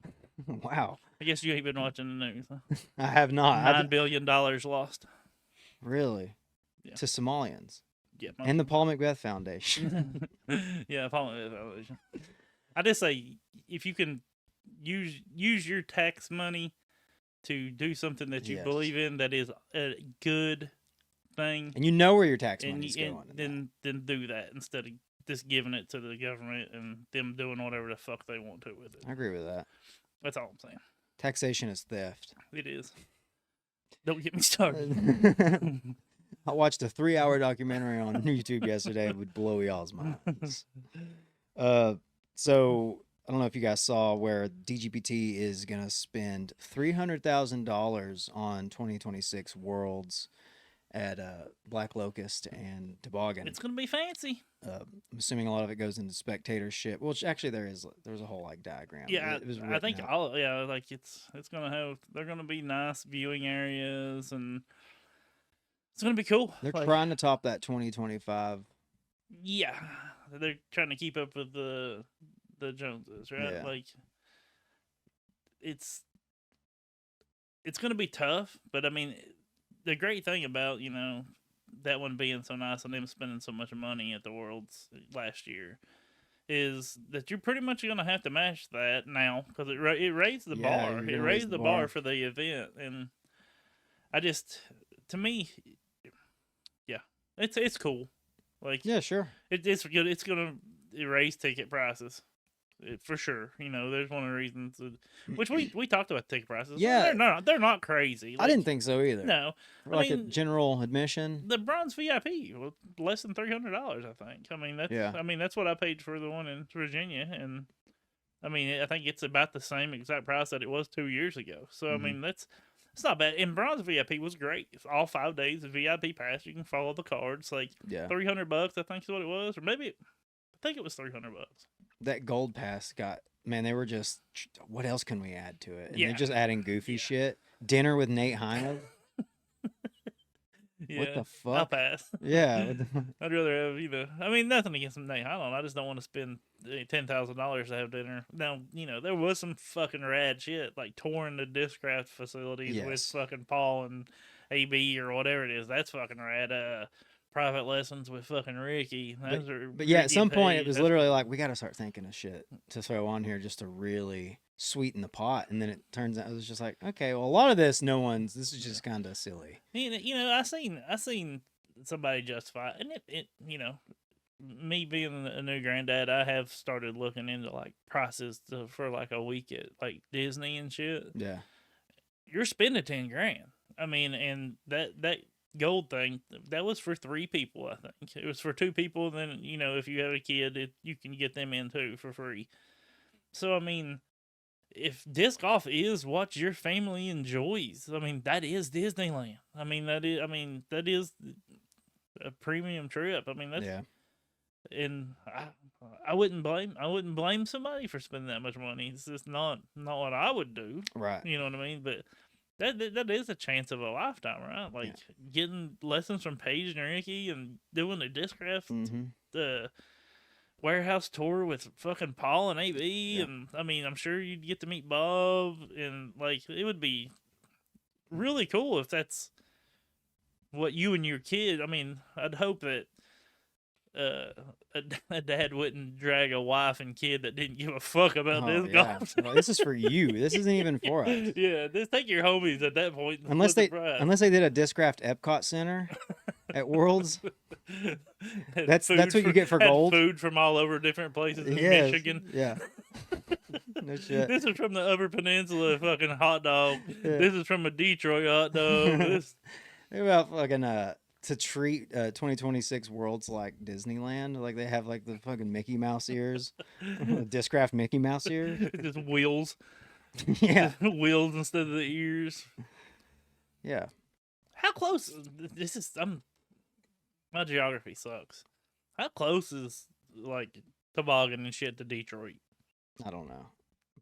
Wow. I guess you ain't been watching the news. Huh? I have not. $9 billion lost. Really? Yeah. To Somalians. Yeah, And the Paul Macbeth Foundation. yeah, Parliament Foundation. I just say if you can use your tax money to do something that you Yes. believe in, that is a good thing, And you know where your tax and money's going. then do that instead of just giving it to the government and them doing whatever the fuck they want to with it. I agree with that. That's all I'm saying. Taxation is theft. It is. Don't get me started. I watched a 3-hour documentary on YouTube yesterday. It would blow y'all's minds. So I don't know if you guys saw where DGPT is going to spend $300,000 on 2026 Worlds at Black Locust and Toboggan. It's gonna be fancy. I'm assuming a lot of it goes into spectatorship. Well, actually, there's a whole diagram. Yeah, It was I think written out. it's gonna have. They're gonna be nice viewing areas, and it's gonna be cool. They're Like, trying to top that 2025. Yeah, they're trying to keep up with the Joneses, right? Yeah. Like, it's gonna be tough, but I mean, the great thing about that one being so nice and them spending so much money at the Worlds last year is that you're pretty much going to have to match that now because it raised the Yeah, bar. you're It gonna raise raised the the bar bar. for the event, and to me, yeah, it's cool. Like, Yeah, sure. it's good. It's going to raise ticket prices. For sure, there's one of the reasons, which we talked about ticket prices. Yeah. they're not crazy. I didn't think so either. No, For like a general admission. the bronze VIP was less than $300. I think. That's what I paid for the one in Virginia, and I think it's about the same exact price that it was 2 years ago. So Mhm. it's not bad. And bronze VIP was great. It's all 5 days of VIP pass. You can follow the cards. Like Yeah. $300, I think is what it was, or maybe I think it was $300. That gold pass they were just, what else can we add to it? And Yeah. they're just adding goofy shit. Dinner with Nate Heine. Yeah, What the I'll fuck? pass. Yeah. I'd rather have, nothing against them Nate Highland. I just don't want to spend $10,000 to have dinner. Now, there was some fucking rad shit, like touring the Discraft facilities with Yes. fucking Paul and AB or whatever it is. That's fucking rad. Private lessons with fucking Ricky. But yeah, at some point it was literally like, we got to start thinking of shit to throw on here just to really sweeten the pot. And then it turns out it was just like, okay, well, a lot of this, this is just kind of silly. I seen somebody justify it, and it me being a new granddad, I have started looking into like prices for like a week at like Disney and shit. Yeah. You're spending $10,000. And that gold thing, that was for 3 people. I think it was for 2 people. Then if you have a kid, you can get them in too for free. So if disc golf is what your family enjoys, that is Disneyland. That is a premium trip. That's, Yeah. and I wouldn't blame somebody for spending that much money. It's just not what I would do. Right. You know what I mean? But that is a chance of a lifetime, right? Like getting lessons from Paige and Ricky and doing the Discraft, the warehouse tour with fucking Paul and AB, and I'm sure you'd get to meet Bob, and like it would be really cool if that's what you and your kid. I'd hope that a dad wouldn't drag a wife and kid that didn't give a fuck about this golf. Well, this is for you. This isn't even for us. Yeah, just take your homies at that point. Unless they did a Discraft Epcot Center at Worlds. That's what you get for gold. Food from all over different places in Michigan. Yeah. No shit. This is from the Upper Peninsula fucking hot dog. Yeah. This is from a Detroit hot dog. They're about fucking to treat 2026 Worlds like Disneyland. Like they have like the fucking Mickey Mouse ears. Discraft Mickey Mouse ears. Just wheels. Yeah. Wheels instead of the ears. Yeah. How close my geography sucks. How close is like toboggan and shit to Detroit? I don't know.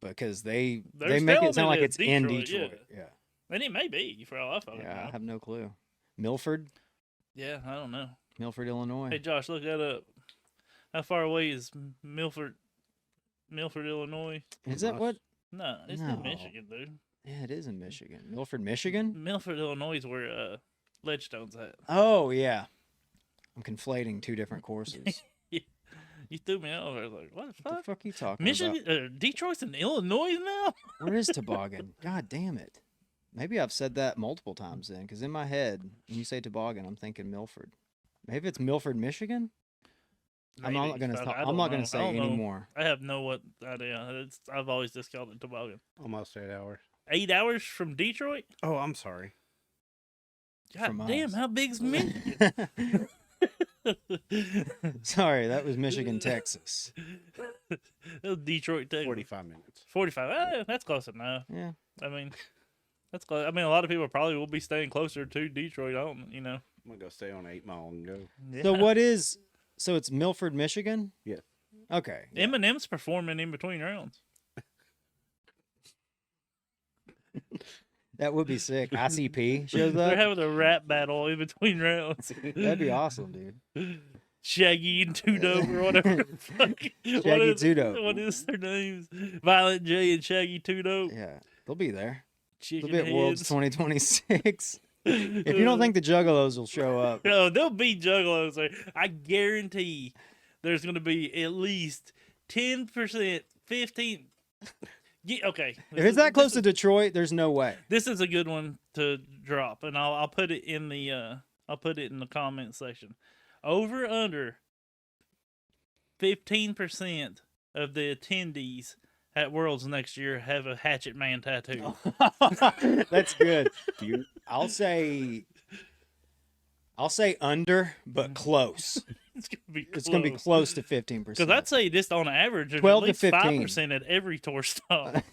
Because they They're make it telling sound me like that it's in Detroit, Detroit. Yeah. And it may be for all I fucking know. I have no clue. Milford? Yeah, I don't know. Milford, Illinois. Hey Josh, look that up. How far away is Milford, Illinois? Is that what? No, it's in Michigan, dude. Yeah, it is in Michigan. Milford, Michigan? Milford, Illinois is where Ledgestone's at. Oh, yeah. I'm conflating 2 different courses. You threw me off. I was like, what the fuck? What the fuck are you talking Michigan, about? Detroit's in Illinois now? Where is toboggan? God damn it. Maybe I've said that multiple times then, because in my head, when you say toboggan, I'm thinking Milford. Maybe it's Milford, Michigan? Maybe. I'm not gonna say anymore. I have no idea. I've always just called it toboggan. Almost 8 hours. 8 hours from Detroit? Oh, I'm sorry. God damn, how big's Michigan? Sorry, that was Michigan, Texas. That was Detroit, Texas. 45 minutes. 45. That's close enough. Yeah. That's close. A lot of people probably will be staying closer to Detroit. I'm going to go stay on 8 Mile and go. Yeah. So it's Milford, Michigan? Yeah. Okay. Yeah. Eminem's performing in between rounds. That would be sick. ICP shows up. They're having a rap battle in between rounds. That'd be awesome, dude. Shaggy and Two Dope or whatever. Shaggy Two Dope. What is their names? Violent J and Shaggy Two Dope. Yeah, they'll be there. Chicken They'll be at Worlds heads. 2026. If you don't think the Juggalos will show up, No, they'll be juggalos there. I guarantee there's going to be at least 10%, 15. Yeah, okay. If it's that close to Detroit, there's no way. This is a good one to drop, and I'll put it in the comment section. Over under 15% of the attendees at Worlds next year have a Hatchet Man tattoo. That's good. I'll say under, but close. It's gonna be close to 15%. Because I'd say just on average, there's 12 at least to 15 5% at every tour stop.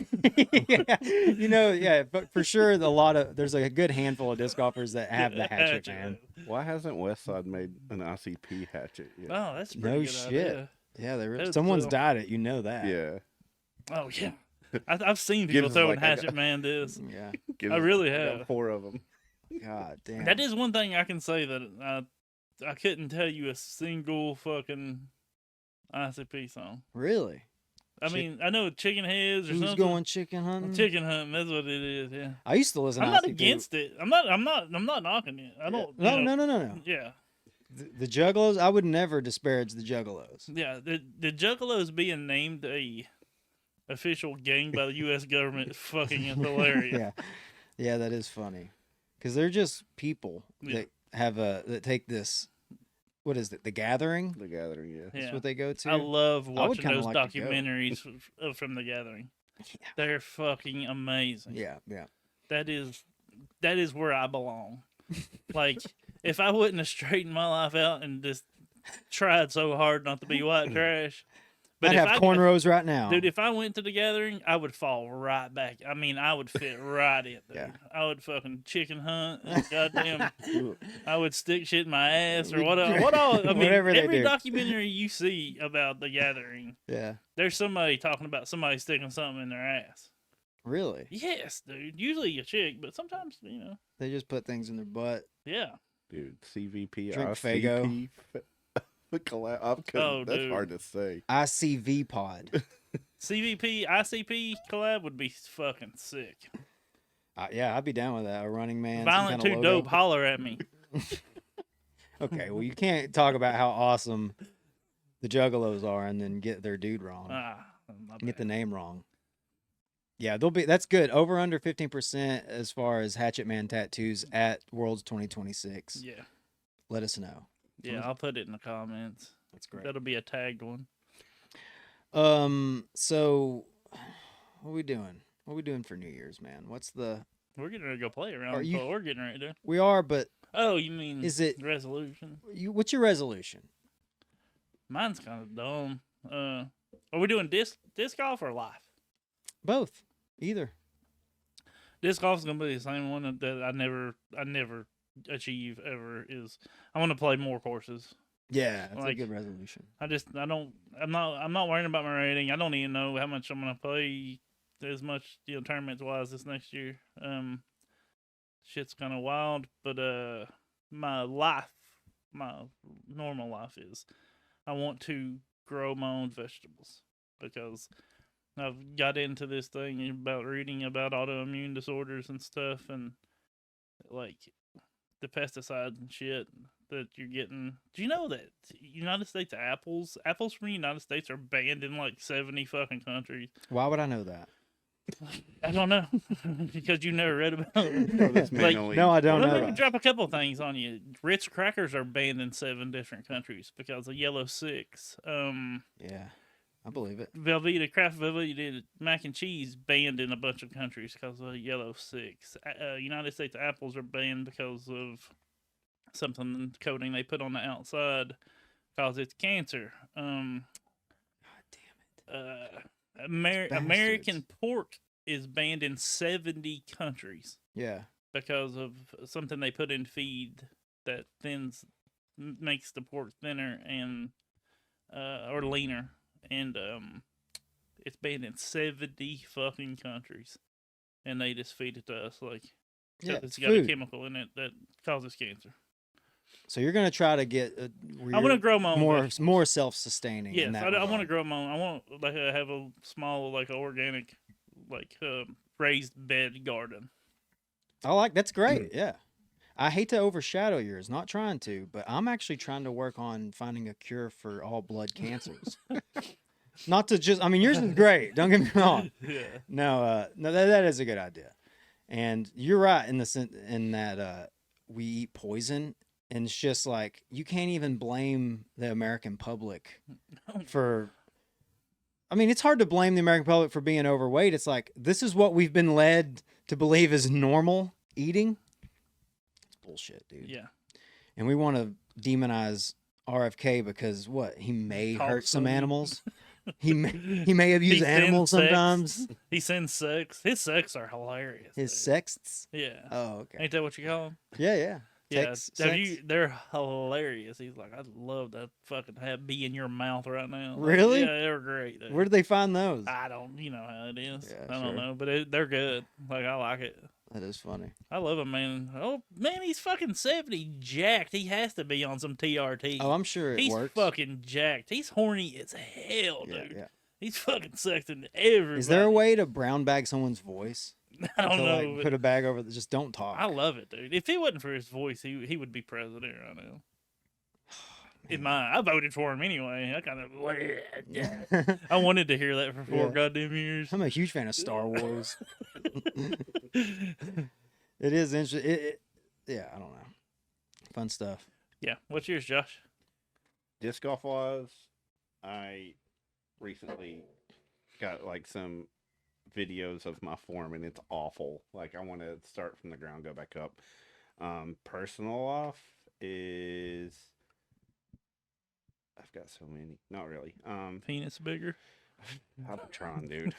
Yeah, but for sure, there's a good handful of disc golfers that have the Hatchet Man. Why hasn't Westside made an ICP hatchet yet? Oh, that's a No pretty good shit. idea. Yeah, someone's dyed it. You know that. Yeah. Oh yeah, I've seen people Gives us throwing like Hatchet Man discs. Yeah. I really have. 4 of them. God damn. That is one thing I can say that I couldn't tell you a single fucking ICP song. Really? I mean, I know Chicken Heads or Who's something. going chicken hunting? Chicken hunting. That's what it is. Yeah. I used to listen. I'm to not ICP. against it. I'm not knocking it. I don't. No. Yeah. The Juggalos, I would never disparage the Juggalos. Yeah. The Juggalos being named a official gang by the U.S. government is fucking hilarious. Yeah, that is funny. Because they're just people that that take this. What is it? The Gathering? The Gathering, yeah. That's what they go to. I love watching kinda those like to go. documentaries from The Gathering. Yeah. They're fucking amazing. Yeah. That is where I belong. Like, if I wouldn't have straightened my life out and just tried so hard not to be white trash. But I'd have cornrows right now. Dude, if I went to The Gathering, I would fall right back. I mean, I would fit right in there. Yeah. I would fucking chicken hunt. And goddamn, I would stick shit in my ass or what all. I mean, Whatever they every do. documentary you see about The Gathering, Yeah. there's somebody talking about somebody sticking something in their ass. Really? Yes, dude. Usually a chick, but sometimes, They just put things in their butt. yeah. Dude, CVP, Drink ICP. Oh, that's dude. hard to say. ICV pod. CVP, ICP collab would be fucking sick. Yeah, I'd be down with that. A Running Man. some Violent kinda Too logo. Dope, holler at me. Okay, well, you can't talk about how awesome the Juggalos are and then get their dude wrong. My Get the bad. name wrong. Yeah, that's good. Over under 15% as far as Hatchet Man tattoos at Worlds 2026. Yeah. Let us know. Yeah, I'll put it in the comments. That's great. That'll be a tagged one. So what are we doing? What are we doing for New Year's, man? We're getting ready to go play around. Are you- We're getting ready to. We are, but Oh, you mean Is it- resolution? what's your resolution? Mine's kind of dumb. Are we doing disc golf or live? Both. Either. Disc golf's gonna be the same one that I never achieve ever is. I want to play more courses. Yeah, that's a Like- good resolution. I'm not worrying about my rating. I don't even know how much I'm gonna play as much, tournaments wise this next year. Shit's kind of wild, but my normal life is I want to grow my own vegetables because I've got into this thing about reading about autoimmune disorders and stuff, and like the pesticides and shit that you're getting. Do you know that United States apples from the United States are banned in like 70 fucking countries? Why would I know that? I don't know because you never read about it. No, this man Like- only No, I eats don't Let know me that. drop a couple things on you. Ritz crackers are banned in 7 different countries because of yellow 6. Yeah, I believe it. Kraft Velveeta mac and cheese banned in a bunch of countries because of yellow 6. United States apples are banned because of something coating they put on the outside because it's cancer. God damn it. American pork is banned in 70 countries Yeah. because of something they put in feed that makes the pork thinner and or leaner, and it's banned in 70 fucking countries, and they just feed it to us like Yeah, it's it's got a food. chemical in it that causes cancer. So you're gonna try to get I want to grow my own vegetables. more self-sustaining. Yes, in that I want to regard. grow my own. I want like have a small organic raised bed garden. That's great. Yeah. I hate to overshadow yours, not trying to, but I'm actually trying to work on finding a cure for all blood cancers. Not to just, I mean, yours is great. Don't get me wrong. Yeah. No, that is a good idea. And you're right in that we eat poison, and it's just like you can't even blame the American public for. I mean, it's hard to blame the American public for being overweight. It's like this is what we've been led to believe is normal eating. It's bullshit, dude. Yeah. And we want to demonize RFK because what? He may hurt some animals. He may abuse animals sometimes. He sends sex. His sex are hilarious. His dude. sexts? Yeah. Oh, okay. Ain't that what you call them? Yeah, yeah. Yeah. They're hilarious. He's like, I'd love to fucking be in your mouth right now. Like, Really? yeah, they're great. Dude. Where did they find those? I don't, you know how it is. Yeah, I don't sure. know, but they're good. Like, I like it. That is funny. I love him, man. Oh, man, he's fucking 70, jacked. He has to be on some TRT. Oh, I'm sure it he's works. fucking jacked. He's horny as hell, Yeah, dude. yeah. He's fucking sexting everybody. Is there a way to brown bag someone's voice? I don't to, know. like, but put a bag over the, just don't talk. I love it, dude. If it wasn't for his voice, he would be president right now. In my, I voted for him anyway. I kind of, I wanted to hear that for 4 goddamn years. I'm a huge fan of Star Wars. It is interesting. Yeah, I don't know. Fun stuff. Yeah. What's yours, Josh? Disc golf wise, I recently got like some videos of my form and it's awful. Like I want to start from the ground, go back up. Personal off is I've got so many. Not really. Penis bigger. I'm trying, dude.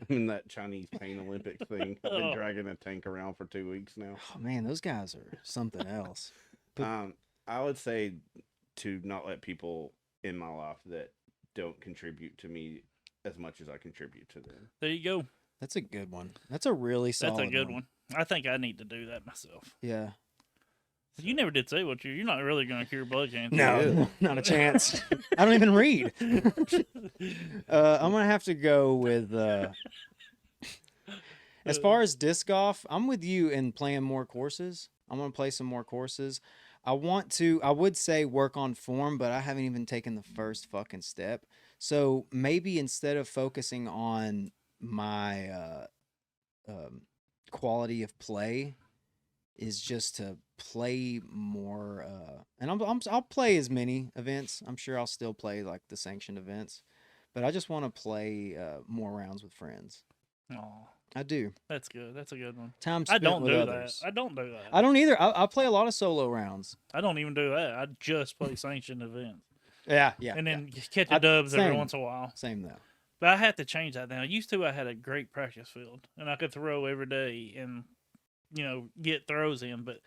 I'm in that Chinese Pain Olympics thing. I've been dragging a tank around for 2 weeks now. Oh man, those guys are something else. I would say to not let people in my life that don't contribute to me as much as I contribute to them. There you go. That's a good one. That's a really solid That's a good one. I think I need to do that myself. Yeah. You never did say what you're not really going to cure blood cancer. No, not a chance. I don't even read. I'm going to have to go with, as far as disc golf, I'm with you in playing more courses. I'm going to play some more courses. I would say work on form, but I haven't even taken the first fucking step. So maybe instead of focusing on my quality of play, is just to play more. And I'll play as many events. I'm sure I'll still play like the sanctioned events, but I just want to play more rounds with friends. Oh, I do. that's good. That's a good one. Time I spent don't with do others. that. I don't do that. I don't either. I play a lot of solo rounds. I don't even do that. I just play sanctioned events. Yeah. And then catch the dubs every same. once in a while. Same though. But I have to change that now. Used to, I had a great practice field, and I could throw every day and, get throws in, but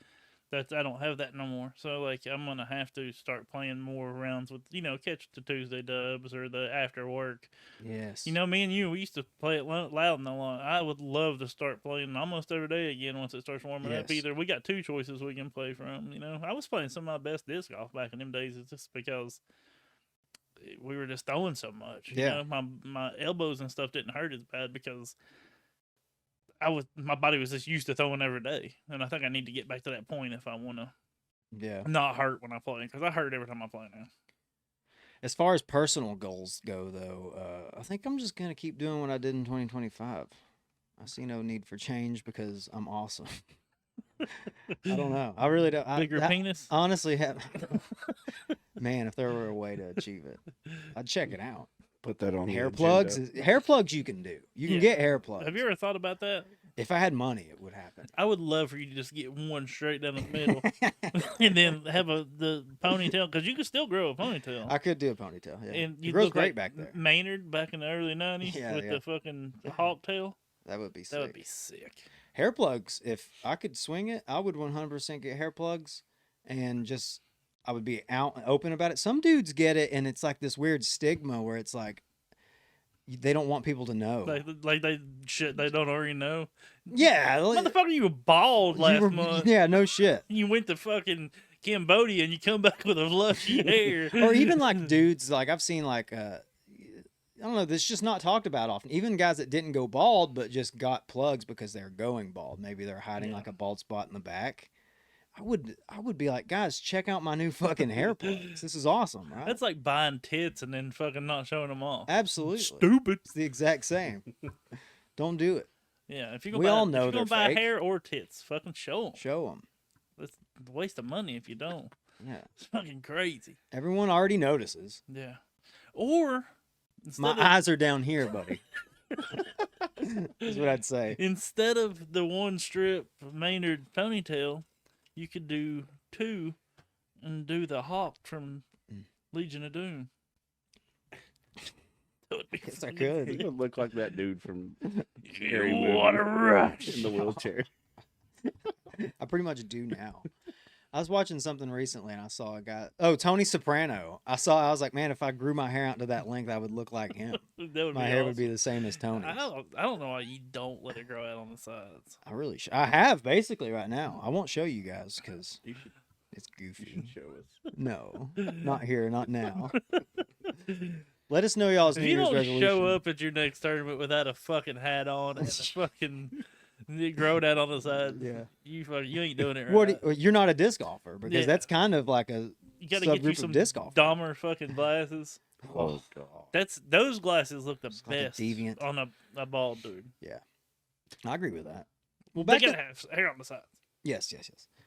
I don't have that no more. So, like, I'm going to have to start playing more rounds with, catch the Tuesday dubs or the after work. Yes. Me and you, we used to play it loud and a lot. I would love to start playing almost every day again once it starts warming up. Yes. Either we got 2 choices we can play from, I was playing some of my best disc golf back in them days. It's just because we were just throwing so much. Yeah. My elbows and stuff didn't hurt as bad because my body was just used to throwing every day. And I think I need to get back to that point if I want to not hurt when I play, because I hurt every time I play now. As far as personal goals go, though, I think I'm just going to keep doing what I did in 2025. I see no need for change because I'm awesome. I don't know. I really don't. Bigger penis? Honestly, man, if there were a way to achieve it, I'd check it out. Put that on Hair the plugs. agenda. Hair plugs you can do. You can get hair plugs. Have you ever thought about that? If I had money, it would happen. I would love for you to just get one straight down the middle and then have the ponytail, because you can still grow a ponytail. I could do a ponytail. Yeah, And it you grows look great like back there. Maynard back in the early 90s with the fucking hawk tail. That would be sick. That would be sick. Hair plugs. If I could swing it, I would 100% get hair plugs, and just I would be out and open about it. Some dudes get it, and it's like this weird stigma where it's like they don't want people to know. Like they don't already know. Yeah, Motherfucker, you were bald last month. Yeah, no shit. You went to fucking Cambodia and you come back with a lushy hair. Or even like dudes, like I've seen like I don't know, this is just not talked about often. Even guys that didn't go bald but just got plugs because they're going bald. Maybe they're hiding like a bald spot in the back. I would be like, guys, check out my new fucking hair plugs. This is awesome, right? That's like buying tits and then fucking not showing them off. Absolutely Stupid. It's the exact same. Don't do it. Yeah, if you're We all know if you're they're gonna buy fake. hair or tits, fucking show them. Show them. It's a waste of money if you don't. Yeah. It's fucking crazy. Everyone already notices. Yeah. Or My instead of, eyes are down here, buddy. That's what I'd say. instead of the one strip Maynard ponytail, you could do two and do the Hawk from Legion of Doom. That would be Yes, I fucking could. He would look like that dude from You Scary Movie wanna rush. in the wheelchair. I pretty much do now. I was watching something recently and I saw a guy. Oh, Tony Soprano. I was like, man, if I grew my hair out to that length, I would look like him. That would My be hair would awesome. be the same as Tony's. I don't know why you don't let it grow out on the sides. I really I have basically right now. I won't show you guys because You should, it's you goofy. should show us. No, not here, not now. Let us know y'all's If New you Year's don't resolution. show up at your next tournament without a fucking hat on and a fucking grown out on the side, Yeah. you ain't doing it right. What? You're not a disc golfer because Yeah. that's kind of like a You gotta get you subgroup some of disc golf. Dahmer fucking glasses. Oh god. Those glasses look the It's like a best deviant. on a bald dude. I agree with that. Well, They back gotta to, have hair on the sides. yes.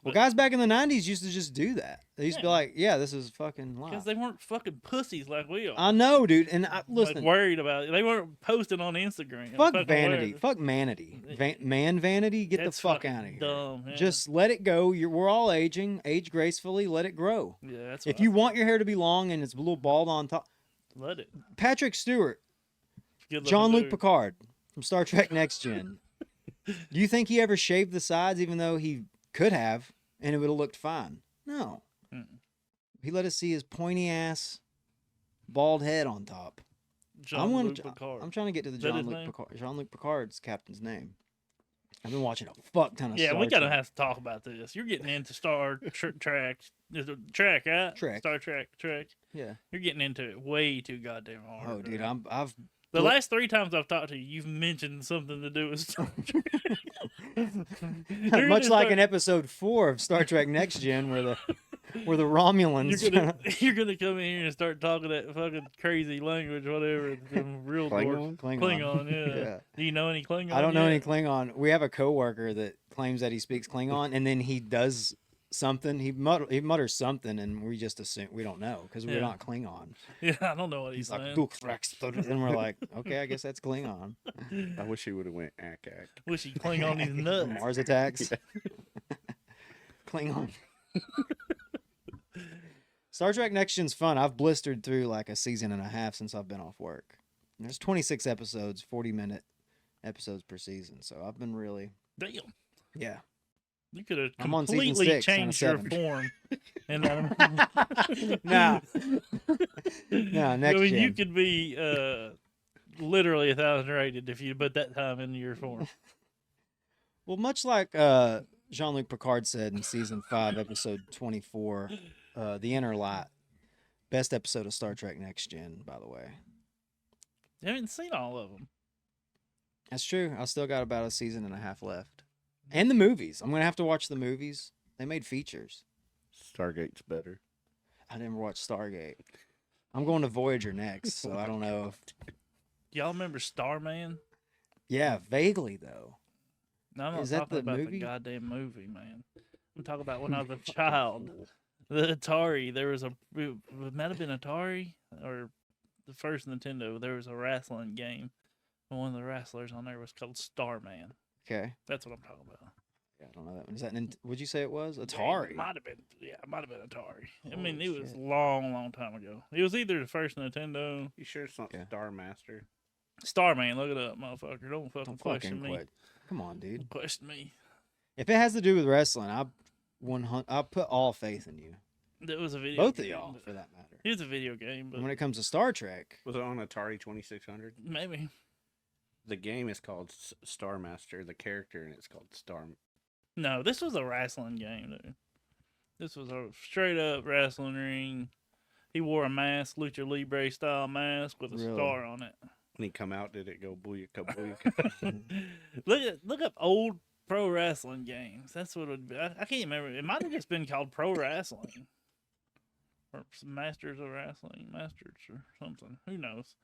Well, But- guys back in the '90s used to just do that. They used to be Yeah. like, "Yeah, this is fucking Because live." they weren't fucking pussies like we are. I know, dude. And I, Like listen, worried about it. They weren't posting on Instagram. fuck fucking vanity, worried. fuck manity, man vanity. Get That's the fuck fucking out of here. dumb. Yeah. Just let it go. We're all aging. Age gracefully. Let it grow. Yeah, that's If what you I want your hair to be long and it's a little bald on top, let it. Patrick Stewart, Good looking Jean-Luc dude. Picard from Star Trek Next Gen. Do you think he ever shaved the sides, even though he could have, and it would have looked fine? No. Mm-mm. He let us see his pointy ass, bald head on top. Jean-Luc Picard. I'm trying to get to the Is that his Jean-Luc name? Picard. Jean-Luc Picard's captain's name. I've been watching a fuck ton of Yeah, Star we gotta Trek. have to talk about this. You're getting into Star Trek. Is it Trek, right? Trek. Star Trek. Yeah. You're getting into it way too goddamn hard. Oh, dude, I've The look- last 3 times I've talked to you, you've mentioned something to do with Star Trek. You're much gonna like start- in episode 4 of Star Trek Next Gen, where the Romulans. you're gonna come in here and start talking that fucking crazy language, whatever. Them real Klingon? dwarf- Klingon, yeah. Yeah. Do you know any Klingon? I don't know yet? any Klingon. We have a coworker that claims that he speaks Klingon, and then he does something. He mutters something, and we just assume we don't know because we're Yeah. not Klingon. Yeah, I don't know what He's he's like, saying. "Dukthrax," and we're like, okay, I guess that's Klingon. I wish he would have went ack. Wish he Klingon these nuts. Mars attacks. Klingon. Star Trek Next Gen's fun. I've blistered through like a season and a half since I've been off work. There's 26 episodes, 40-minute episodes per season. So I've been really, Damn. yeah. You could have I'm on season completely 6 out of changed your 7. form. And Nah. Nah, Next I mean, Gen. you could be literally 1,000 rated if you put that time into your form. Well, much like Jean-Luc Picard said in season 5, episode 24, The Inner Light. Best episode of Star Trek Next Gen, by the way. I haven't seen all of them. That's true. I still got about a season and a half left. And the movies. I'm going to have to watch the movies. They made features. Stargate's better. I never watched Stargate. I'm going to Voyager next, so I don't know if... Y'all remember Starman? Yeah, vaguely, though. No, I'm not Is that talking the about movie? the goddamn movie, man. I'm talking about when I was a child. The Atari, there was it might have been Atari or the first Nintendo. There was a wrestling game. And one of the wrestlers on there was called Starman. Okay. That's what I'm talking about. Yeah, I don't know that one. Is that... Would you say it was? Atari. It might have been. Yeah, it might have been Atari. I Holy mean, it was shit. long time ago. It was either the first Nintendo. You sure it's not Okay. Star Master? Starman, look it up, motherfucker. Don't fucking Don't question fucking me. quit. Come on, dude. Don't question me. If it has to do with wrestling, I'll put all faith in you. That was a video. Both of game, y'all, but- for that matter. It was a video game, but When it comes to Star Trek, Was it on Atari 2600? maybe. The game is called Star Master. The character and it's called Star. No, this was a wrestling game, dude. This was a straight up wrestling ring. He wore a mask, Lucha Libre style mask with a Really? star on it. When he come out, did it go booyaka booyaka? Look up old Pro wrestling games. That's what it would be. I can't remember. It might have just been called Pro Wrestling. Or Masters of Wrestling. Masters or something. Who knows?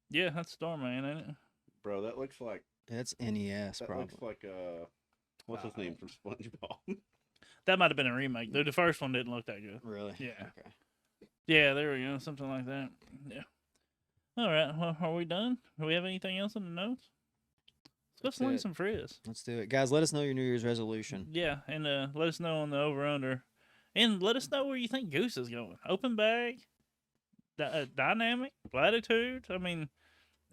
Yeah, that's Starman, ain't it? Bro, that looks like That's NES, that probably. looks like what's his name from SpongeBob? That might have been a remake. The first one didn't look that good. Really? Yeah. Okay. Yeah, there we go. Something like that. Yeah. All right. Well, are we done? Do we have anything else in the notes? Let's go sling some frizz. Let's do it. Guys, let us know your New Year's resolution. Yeah, and let us know on the over-under. And let us know where you think Goose is going. Open bag? Dynamic? Latitude? I mean,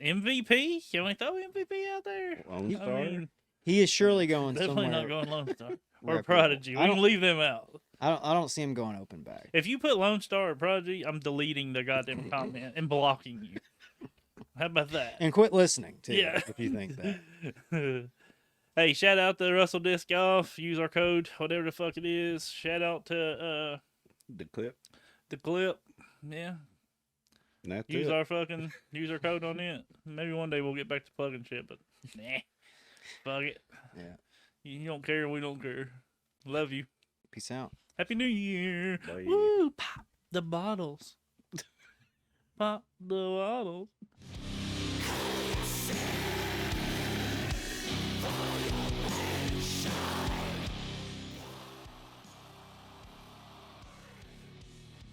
MVP? Can we throw MVP out there? Lone Star? I mean, He is surely going definitely somewhere. not going Lone Star. Or reputable. Prodigy. We can leave them out. I don't see him going open bag. If you put Lone Star or Prodigy, I'm deleting the goddamn comment and blocking you. How about that? And quit listening, too, Yeah. if you think that. Hey, shout out to Russell Disc Golf. Use our code, whatever the fuck it is. Shout out to The clip. the clip. Yeah. And that's Use it. our code on it. Maybe one day we'll get back to plugging shit, but nah. Fuck it. Yeah. You don't care, we don't care. Love you. Peace out. Happy New Year. Bye. Woo! Pop the bottles. Pop the bottles.